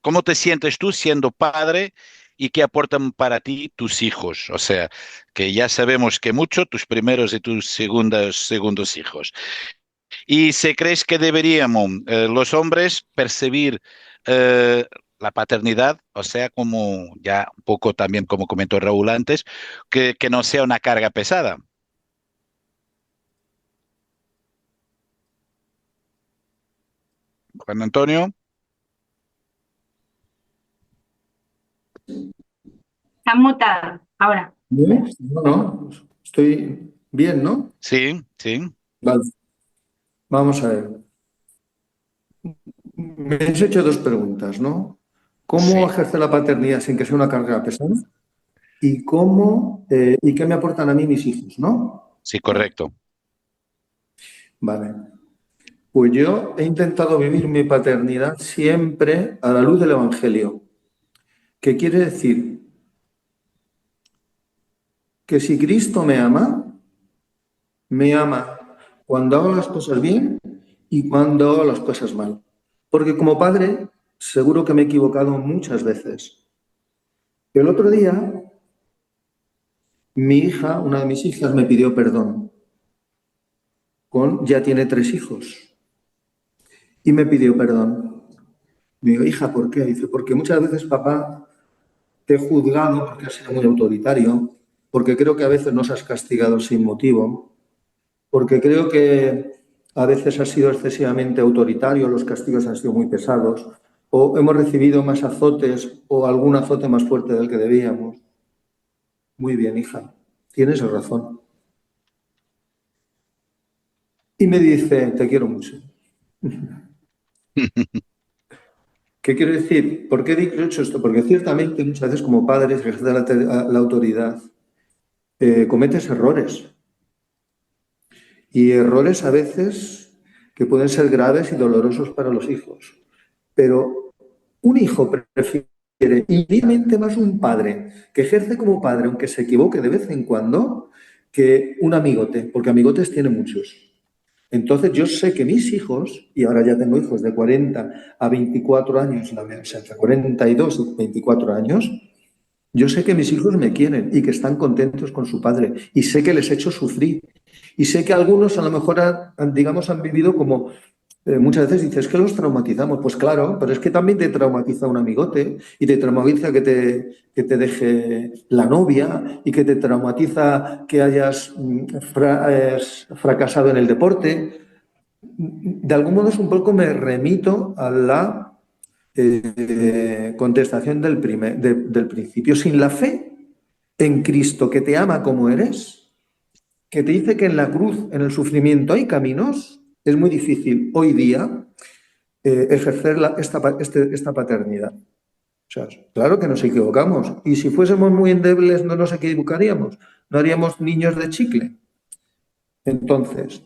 cómo te sientes tú siendo padre y qué aportan para ti tus hijos. O sea, que ya sabemos que mucho, tus primeros y tus segundos hijos. Y si crees que deberíamos los hombres percibir eh, la paternidad, o sea, como ya un poco también como comentó Raúl antes, que no sea una carga pesada. Juan Antonio, Está mutada ahora. ¿Bien? No, no, estoy bien, ¿no? sí, sí, Vale, vamos a ver. Me has hecho dos preguntas, ¿no? ¿Cómo sí, ejercer la paternidad sin que sea una carga pesada? ¿Y y qué me aportan a mí mis hijos, ¿no? sí, correcto. Vale. Pues yo he intentado vivir mi paternidad siempre a la luz del Evangelio, que quiere decir que si Cristo me ama cuando hago las cosas bien y cuando hago las cosas mal. Porque como padre, seguro que me he equivocado muchas veces. El otro día, mi hija, una de mis hijas, me pidió perdón. Ya tiene 3 hijos. Y me pidió perdón. Me digo, hija, ¿por qué? Dice, porque muchas veces, papá, te he juzgado porque has sido muy autoritario, porque creo que a veces nos has castigado sin motivo, porque creo que a veces has sido excesivamente autoritario, los castigos han sido muy pesados, o hemos recibido más azotes o algún azote más fuerte del que debíamos. Muy bien, hija, tienes razón. Y me dice, te quiero mucho. ¿Qué quiero decir? ¿Por qué he hecho esto? Porque ciertamente muchas veces como padres ejercer la autoridad cometes errores. Y errores a veces que pueden ser graves y dolorosos para los hijos. Pero un hijo prefiere infinitamente más un padre que ejerce como padre, aunque se equivoque de vez en cuando, que un amigote, porque amigotes tiene muchos. Entonces yo sé que mis hijos, y ahora ya tengo hijos de 40 a 24 años, o sea, entre 42 y 24 años, yo sé que mis hijos me quieren y que están contentos con su padre y sé que les he hecho sufrir y sé que algunos a lo mejor digamos, han vivido como muchas veces dices que los traumatizamos. Pues claro, pero es que también te traumatiza un amigote y te traumatiza que te deje la novia y que te traumatiza que hayas fracasado en el deporte. De algún modo es un poco me remito a la contestación del principio. Sin la fe en Cristo que te ama como eres, que te dice que en la cruz, en el sufrimiento hay caminos, es muy difícil hoy día ejercer esta paternidad. O sea, claro que nos equivocamos. Y si fuésemos muy endebles no nos equivocaríamos. No haríamos niños de chicle. Entonces,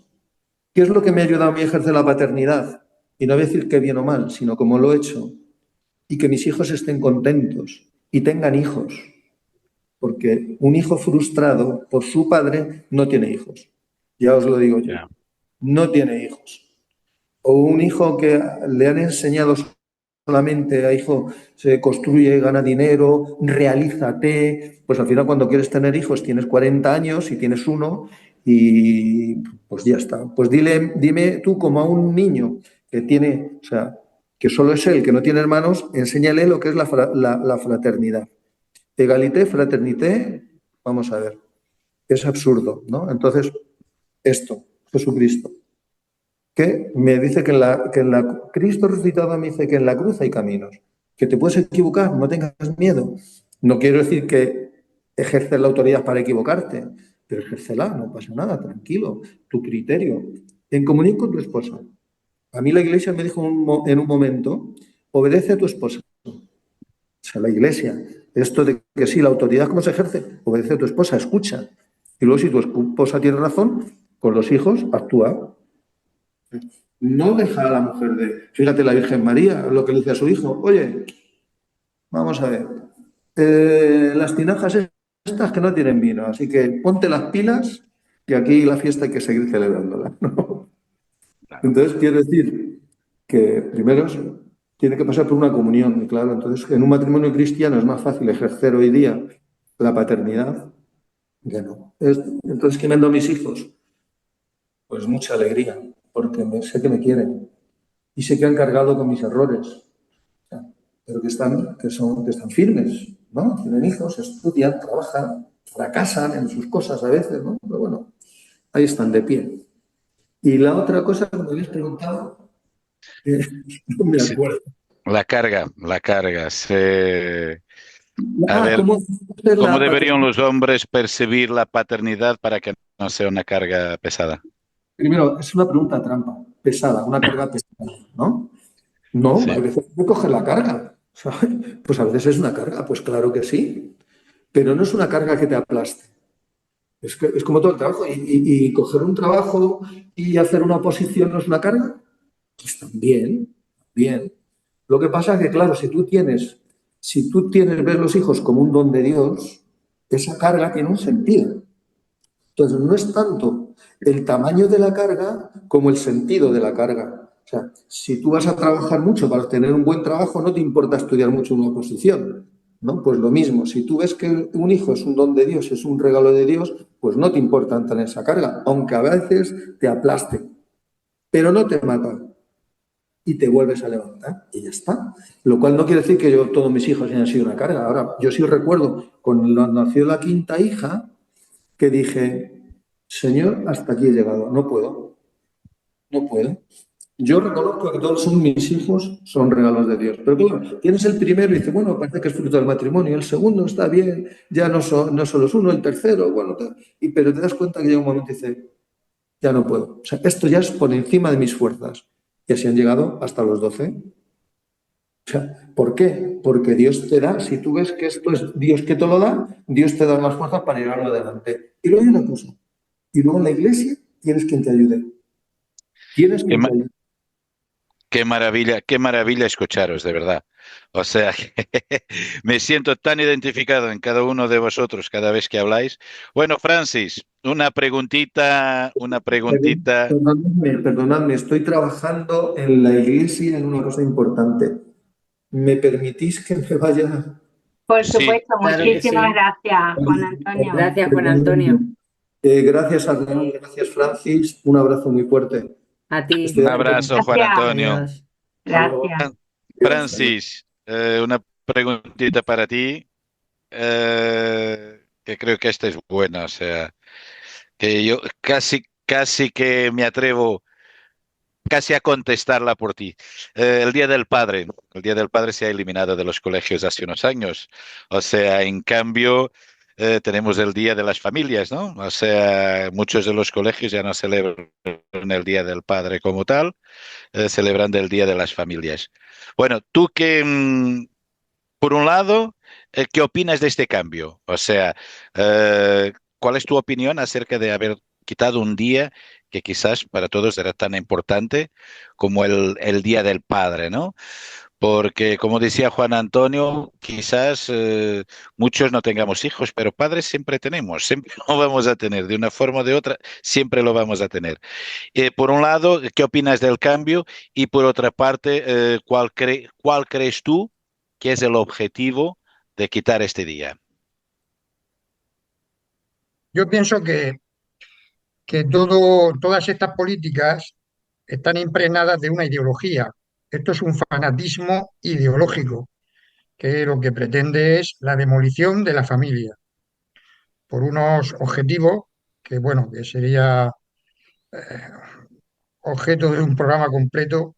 ¿qué es lo que me ha ayudado a mí a ejercer la paternidad? y no voy a decir que bien o mal, sino como lo he hecho, y que mis hijos estén contentos y tengan hijos, porque un hijo frustrado por su padre no tiene hijos. Ya os lo digo yo, Ya. no tiene hijos. O un hijo que le han enseñado solamente a hijo, se construye, gana dinero, realízate, pues al final cuando quieres tener hijos tienes 40 años y tienes uno y pues ya está. Pues dime tú como a un niño que tiene, o sea, que solo es él, que no tiene hermanos, enséñale lo que es la fraternidad. Egalité, fraternité, vamos a ver, es absurdo, ¿no? Entonces, esto, Jesucristo, que me dice que Cristo resucitado me dice que en la cruz hay caminos, que te puedes equivocar, no tengas miedo. No quiero decir que ejerces la autoridad para equivocarte, pero ejércela, no pasa nada, tranquilo, tu criterio, en comunión con tu esposa. A mí la iglesia me dijo en un momento, obedece a tu esposa. O sea, la iglesia, esto de que sí, la autoridad, ¿cómo se ejerce? Obedece a tu esposa, escucha. Y luego si tu esposa tiene razón, con los hijos, actúa. No deja a la mujer de... Fíjate la Virgen María, lo que le dice a su hijo, oye, vamos a ver, las tinajas estas que no tienen vino, así que ponte las pilas que aquí la fiesta hay que seguir celebrándola, ¿no? Claro. Entonces, quiero decir que primero tiene que pasar por una comunión, y claro, entonces en un matrimonio cristiano es más fácil ejercer hoy día la paternidad que no. Entonces, ¿qué me han dado mis hijos? Pues mucha alegría, porque sé que me quieren y sé que han cargado con mis errores, o sea, pero que están firmes, ¿no? Tienen hijos, estudian, trabajan, fracasan en sus cosas a veces, ¿no? Pero bueno, ahí están de pie. Y la otra cosa que me habéis preguntado, no me Sí, acuerdo. la carga, la carga. A ver, ¿Cómo hacer ¿cómo la deberían paternidad? los hombres percibir la paternidad para que no sea una carga pesada? Primero, es una pregunta trampa, pesada, una carga pesada, ¿no? No, Sí. hay veces hay que coger la carga. ¿Sabes? Pues a veces es una carga, pues claro que sí, pero no es una carga que te aplaste. Es como todo el trabajo. Y coger un trabajo y hacer una oposición no es una carga. Pues también, bien. Lo que pasa es que, claro, si tú tienes, ves los hijos como un don de Dios, esa carga tiene un sentido. Entonces, no es tanto el tamaño de la carga como el sentido de la carga. O sea, si tú vas a trabajar mucho para tener un buen trabajo, no te importa estudiar mucho una oposición, ¿no? Pues lo mismo, si tú ves que un hijo es un don de Dios, es un regalo de Dios, pues no te importa tener esa carga, aunque a veces te aplaste, pero no te mata y te vuelves a levantar y ya está. Lo cual no quiere decir que todos mis hijos hayan sido una carga. Ahora, yo sí recuerdo cuando nació la quinta hija, que dije, Señor, hasta aquí he llegado, no puedo, no puedo. Yo reconozco que todos son mis hijos, son regalos de Dios. Pero claro, tienes el primero y dices, bueno, parece que es fruto del matrimonio, el segundo está bien, ya no solo es uno, el tercero, bueno, tal. Pero te das cuenta que llega un momento y dices, ya no puedo. O sea, esto ya es por encima de mis fuerzas. Y así han llegado hasta los 12. O sea, ¿por qué? Porque Dios te da, si tú ves que esto es Dios que te lo da, Dios te da las fuerzas para llevarlo adelante. Y luego hay una cosa, y luego en la iglesia tienes quien te ayude. Tienes Qué, quien ma- te ayude. qué maravilla escucharos, de verdad. O sea, me siento tan identificado en cada uno de vosotros cada vez que habláis. Bueno, Francis, una preguntita. Perdonadme, estoy trabajando en la iglesia en una cosa importante. ¿Me permitís que me vaya? Por Sí, supuesto, Claro que muchísimas sí. gracias, Juan Antonio. Gracias, Juan Antonio. Gracias a Raúl, gracias Francis, un abrazo muy fuerte. A ti. Estoy un atento. abrazo, Juan Gracias, Antonio. Adiós. Hasta luego. gracias. Francis, una preguntita para ti, que creo que esta es buena, o sea, que yo casi que me atrevo casi a contestarla por ti. El Día del Padre se ha eliminado de los colegios hace unos años. O sea, en cambio, tenemos el Día de las Familias, ¿no? O sea, muchos de los colegios ya no celebran el Día del Padre como tal, celebran el Día de las Familias. Bueno, tú que, por un lado, ¿qué opinas de este cambio? O sea, ¿cuál es tu opinión acerca de haber quitado un día que quizás para todos era tan importante como el Día del Padre, ¿no? Porque, como decía Juan Antonio, quizás muchos no tengamos hijos, pero padres siempre tenemos, siempre lo vamos a tener, de una forma o de otra, siempre lo vamos a tener. Por un lado, ¿qué opinas del cambio? Y por otra parte, ¿cuál crees tú que es el objetivo de quitar este día? Yo pienso que todas estas políticas están impregnadas de una ideología. Esto es un fanatismo ideológico, que lo que pretende es la demolición de la familia por unos objetivos que, bueno, que sería eh, objeto de un programa completo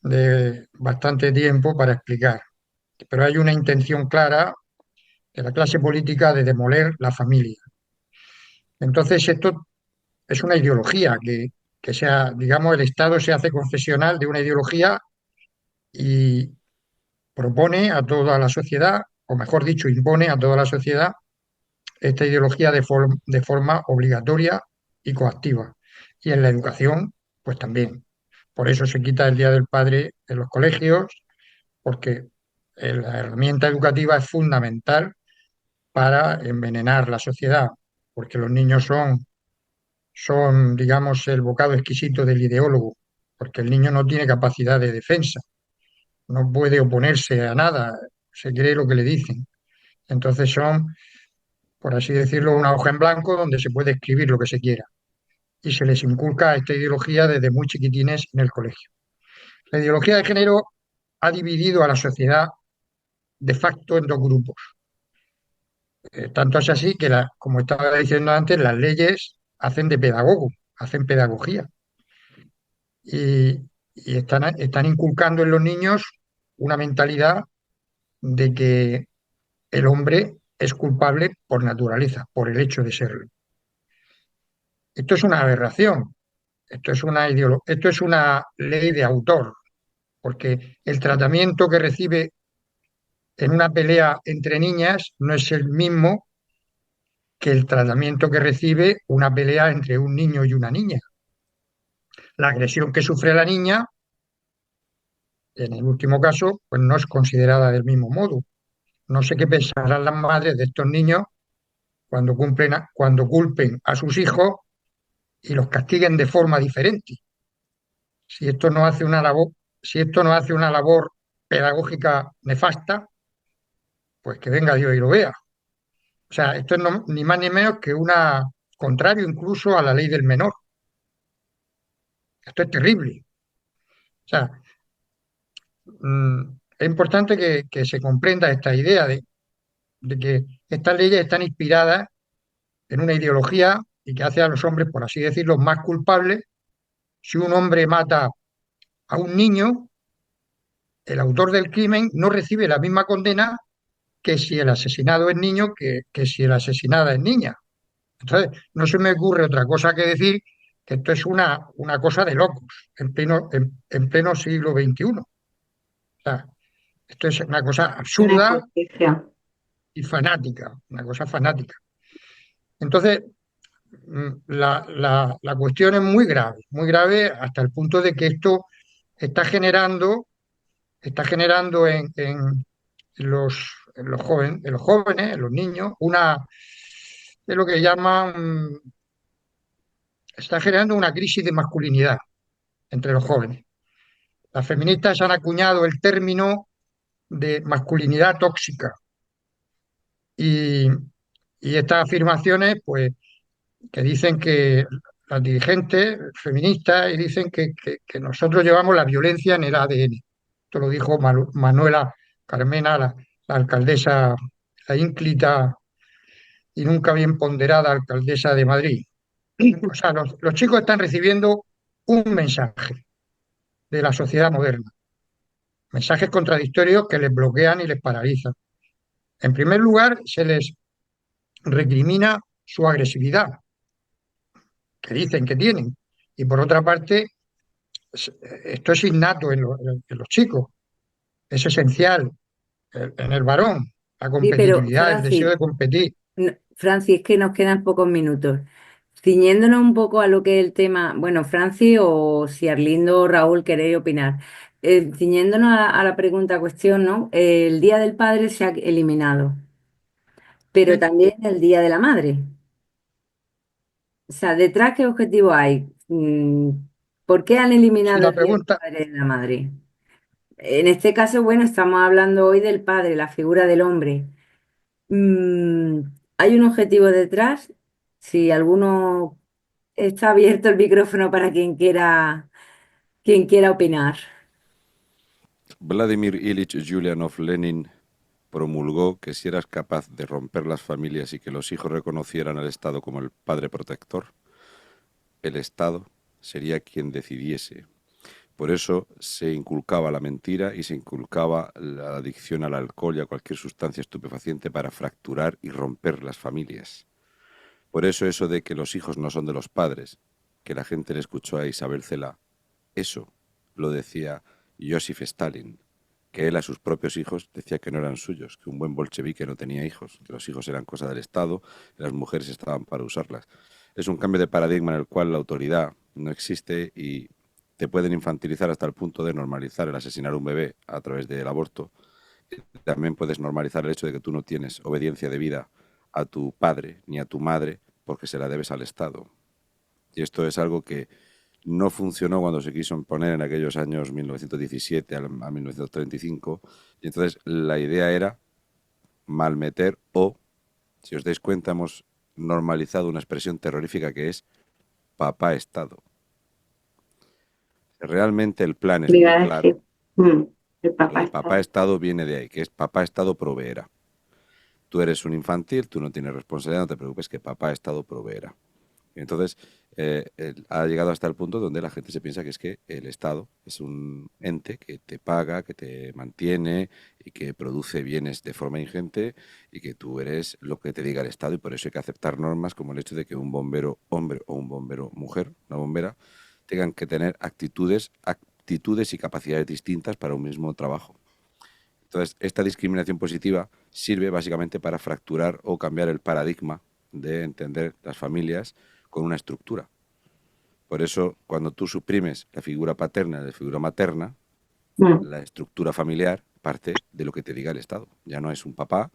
de bastante tiempo para explicar. Pero hay una intención clara de la clase política de demoler la familia. Entonces, esto es una ideología que sea, digamos, el Estado se hace confesional de una ideología y propone a toda la sociedad, o mejor dicho, impone a toda la sociedad esta ideología de forma obligatoria y coactiva. Y en la educación, pues también. Por eso se quita el Día del Padre en los colegios, porque la herramienta educativa es fundamental para envenenar la sociedad, porque los niños son, digamos, el bocado exquisito del ideólogo, porque el niño no tiene capacidad de defensa, no puede oponerse a nada, se cree lo que le dicen. Entonces son, por así decirlo, una hoja en blanco donde se puede escribir lo que se quiera. Y se les inculca esta ideología desde muy chiquitines en el colegio. La ideología de género ha dividido a la sociedad de facto en dos grupos. Tanto es así que, como estaba diciendo antes, las leyes hacen de pedagogo, hacen pedagogía. Y, y están inculcando en los niños una mentalidad de que el hombre es culpable por naturaleza, por el hecho de serlo. Esto es una aberración, esto es una ley de autor, porque el tratamiento que recibe en una pelea entre niñas no es el mismo que el tratamiento que recibe una pelea entre un niño y una niña. La agresión que sufre la niña, en el último caso, pues no es considerada del mismo modo. No sé qué pensarán las madres de estos niños cuando culpen a sus hijos y los castiguen de forma diferente. Si esto no hace una labor, si esto no hace una labor pedagógica nefasta, pues que venga Dios y lo vea. O sea, esto es ni más ni menos que una contrario incluso a la ley del menor. Esto es terrible. O sea, es importante que se comprenda esta idea de que estas leyes están inspiradas en una ideología y que hace a los hombres, por así decirlo, más culpables. Si un hombre mata a un niño, el autor del crimen no recibe la misma condena que si el asesinado es niño que si el asesinada es niña. Entonces, no se me ocurre otra cosa que decir que esto es una cosa de locos en pleno siglo XXI. O sea, esto es una cosa Una absurda injusticia. y fanática, una cosa fanática. Entonces, la cuestión es muy grave hasta el punto de que esto está generando en los jóvenes, en los niños, es lo que llaman, está generando una crisis de masculinidad entre los jóvenes. Las feministas han acuñado el término de masculinidad tóxica y, y estas afirmaciones, pues, que dicen que las dirigentes feministas y dicen que nosotros llevamos la violencia en el ADN. Esto lo dijo Manuela Carmena, la alcaldesa, la ínclita y nunca bien ponderada alcaldesa de Madrid. O sea, los chicos están recibiendo un mensaje de la sociedad moderna, mensajes contradictorios que les bloquean y les paralizan. En primer lugar, se les recrimina su agresividad, que dicen que tienen, y por otra parte, esto es innato en los chicos, es esencial en el varón, la Sí, pero competitividad, el deseo Francis, de competir. Francis, es que nos quedan pocos minutos. ciñéndonos un poco a lo que es el tema, bueno, Francis o si Arlindo o Raúl queréis opinar, ciñéndonos a la pregunta cuestión, ¿no? El Día del Padre se ha eliminado, pero Sí, también el Día de la Madre. O sea, detrás, ¿qué objetivo hay? ¿Por qué han si eliminado la el Día del pregunta, Padre y de la Madre? En este caso, bueno, estamos hablando hoy del padre, la figura del hombre. Mm, ¿Hay un objetivo detrás? Si alguno está abierto el micrófono para quien quiera opinar. Vladimir Ilich Ulyanov Lenin promulgó que si eras capaz de romper las familias y que los hijos reconocieran al Estado como el padre protector, el Estado sería quien decidiese. Por eso se inculcaba la mentira y se inculcaba la adicción al alcohol y a cualquier sustancia estupefaciente para fracturar y romper las familias. Por eso de que los hijos no son de los padres, que la gente le escuchó a Isabel Cela, eso lo decía Joseph Stalin, que él a sus propios hijos decía que no eran suyos, que un buen bolchevique no tenía hijos, que los hijos eran cosa del Estado y las mujeres estaban para usarlas. Es un cambio de paradigma en el cual la autoridad no existe y te pueden infantilizar hasta el punto de normalizar el asesinar a un bebé a través del aborto. También puedes normalizar el hecho de que tú no tienes obediencia debida a tu padre ni a tu madre porque se la debes al Estado. Y esto es algo que no funcionó cuando se quiso imponer en aquellos años 1917 a 1935. Y entonces la idea era malmeter o, si os dais cuenta, hemos normalizado una expresión terrorífica que es papá Estado. Realmente el plan es Le iba muy a decir, claro. mm, el Lo papá de está. papá Estado viene de ahí, que es papá Estado proveerá. Tú eres un infantil, tú no tienes responsabilidad, no te preocupes que papá Estado proveerá. Y entonces ha llegado hasta el punto donde la gente se piensa que es que el Estado es un ente que te paga, que te mantiene y que produce bienes de forma ingente y que tú eres lo que te diga el Estado y por eso hay que aceptar normas como el hecho de que un bombero hombre o un bombero mujer, una bombera, tengan que tener actitudes y capacidades distintas para un mismo trabajo. Entonces, esta discriminación positiva sirve básicamente para fracturar o cambiar el paradigma de entender las familias con una estructura. Por eso, cuando tú suprimes la figura paterna y la figura materna, Mm. la estructura familiar parte de lo que te diga el Estado. Ya no es un papá,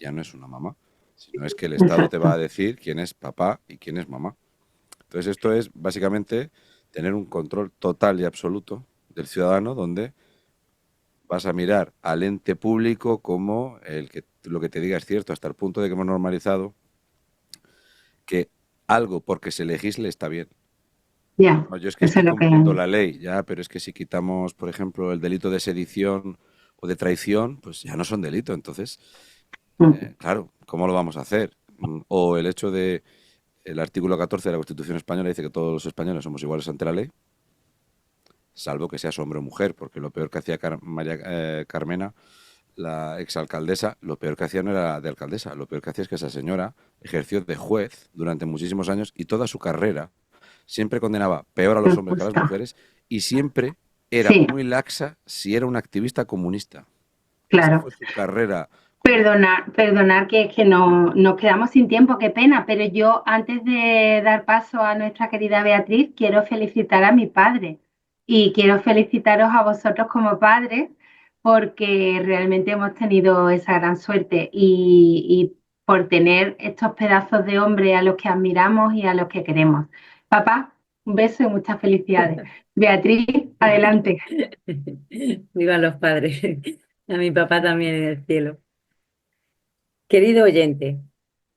ya no es una mamá, sino es que el Estado te va a Exacto. decir quién es papá y quién es mamá. Entonces, esto es básicamente tener un control total y absoluto del ciudadano donde vas a mirar al ente público como el que lo que te diga es cierto, hasta el punto de que hemos normalizado que algo porque se legisle está bien. Ya, No, yo es que eso estoy es lo que cumpliendo hay. la ley, ya, pero es que si quitamos, por ejemplo, el delito de sedición o de traición, pues ya no son delito. Entonces, Mm. claro, ¿cómo lo vamos a hacer? O el hecho de el artículo 14 de la Constitución española dice que todos los españoles somos iguales ante la ley, salvo que seas hombre o mujer, porque lo peor que hacía María Carmena, la exalcaldesa, lo peor que hacía no era de alcaldesa, lo peor que hacía es que esa señora ejerció de juez durante muchísimos años y toda su carrera siempre condenaba peor a los hombres que a las Injusta. mujeres y siempre era Sí, muy laxa si era una activista comunista. Esa claro. fue su carrera como... Perdonar que es que no, nos quedamos sin tiempo, qué pena, pero yo antes de dar paso a nuestra querida Beatriz, quiero felicitar a mi padre y quiero felicitaros a vosotros como padres porque realmente hemos tenido esa gran suerte y por tener estos pedazos de hombre a los que admiramos y a los que queremos. Papá, un beso y muchas felicidades. Beatriz, adelante. Vivan los padres. A mi papá también en el cielo. Querido oyente,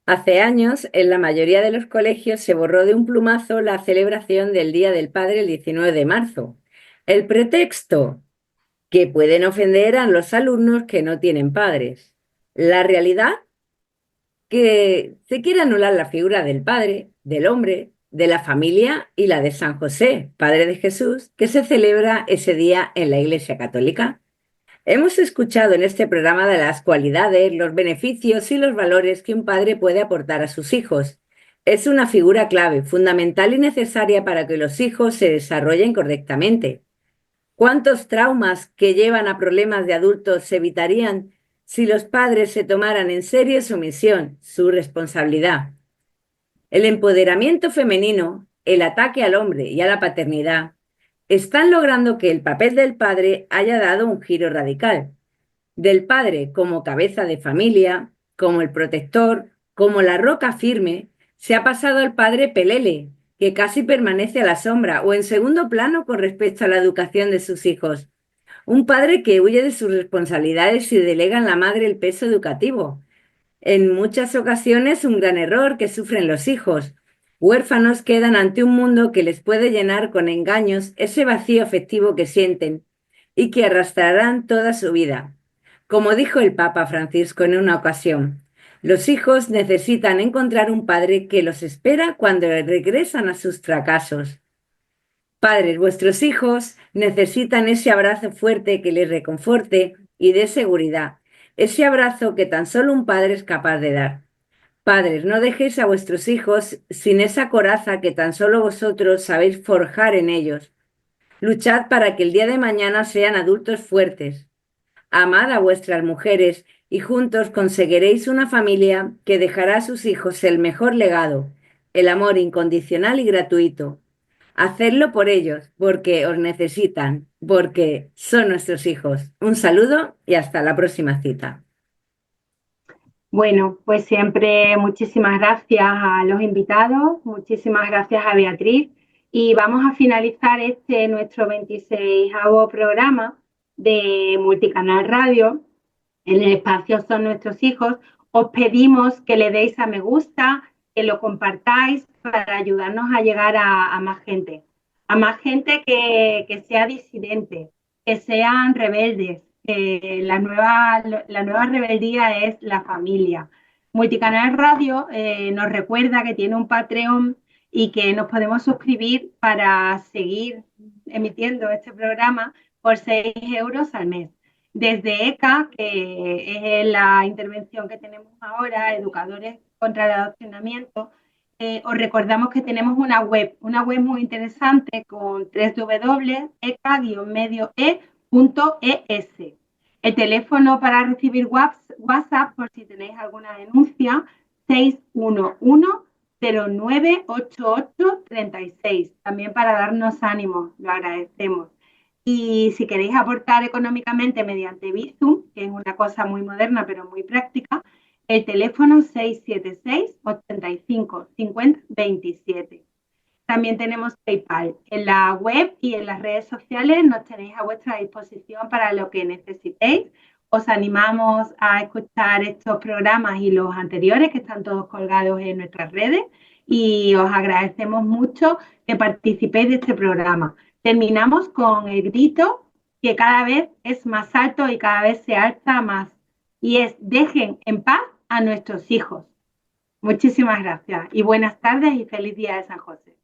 hace años en la mayoría de los colegios se borró de un plumazo la celebración del Día del Padre el 19 de marzo. El pretexto, que pueden ofender a los alumnos que no tienen padres. La realidad, que se quiere anular la figura del padre, del hombre, de la familia y la de San José, Padre de Jesús, que se celebra ese día en la Iglesia Católica. Hemos escuchado en este programa de las cualidades, los beneficios y los valores que un padre puede aportar a sus hijos. Es una figura clave, fundamental y necesaria para que los hijos se desarrollen correctamente. ¿Cuántos traumas que llevan a problemas de adultos se evitarían si los padres se tomaran en serio su misión, su responsabilidad? El empoderamiento femenino, el ataque al hombre y a la paternidad están logrando que el papel del padre haya dado un giro radical. Del padre como cabeza de familia, como el protector, como la roca firme, se ha pasado al padre pelele, que casi permanece a la sombra o en segundo plano con respecto a la educación de sus hijos. Un padre que huye de sus responsabilidades y delega en la madre el peso educativo. En muchas ocasiones un gran error que sufren los hijos. Huérfanos quedan ante un mundo que les puede llenar con engaños ese vacío afectivo que sienten y que arrastrarán toda su vida. Como dijo el Papa Francisco en una ocasión, los hijos necesitan encontrar un padre que los espera cuando regresan a sus fracasos. Padres, vuestros hijos necesitan ese abrazo fuerte que les reconforte y dé seguridad, ese abrazo que tan solo un padre es capaz de dar. Padres, no dejéis a vuestros hijos sin esa coraza que tan solo vosotros sabéis forjar en ellos. Luchad para que el día de mañana sean adultos fuertes. Amad a vuestras mujeres y juntos conseguiréis una familia que dejará a sus hijos el mejor legado, el amor incondicional y gratuito. Hacedlo por ellos, porque os necesitan, porque son nuestros hijos. Un saludo y hasta la próxima cita. Bueno, pues siempre muchísimas gracias a los invitados, muchísimas gracias a Beatriz y vamos a finalizar este nuestro 26º programa de Multicanal Radio. En el espacio Son Nuestros Hijos. Os pedimos que le deis a me gusta, que lo compartáis para ayudarnos a llegar a más gente que sea disidente, que sean rebeldes. La nueva rebeldía es la familia. Multicanal Radio nos recuerda que tiene un Patreon y que nos podemos suscribir para seguir emitiendo este programa por 6 euros al mes. Desde ECA, que es la intervención que tenemos ahora, Educadores contra el Adoctrinamiento, os recordamos que tenemos una web muy interesante con www.eca-medioe.es. El teléfono para recibir WhatsApp, por si tenéis alguna denuncia, 611-098836. También para darnos ánimo, lo agradecemos. Y si queréis aportar económicamente mediante Bizum, que es una cosa muy moderna pero muy práctica, el teléfono 676-85-50-27. También tenemos PayPal. En la web y en las redes sociales nos tenéis a vuestra disposición para lo que necesitéis. Os animamos a escuchar estos programas y los anteriores que están todos colgados en nuestras redes y os agradecemos mucho que participéis de este programa. Terminamos con el grito que cada vez es más alto y cada vez se alza más y es: dejen en paz a nuestros hijos. Muchísimas gracias y buenas tardes y feliz día de San José.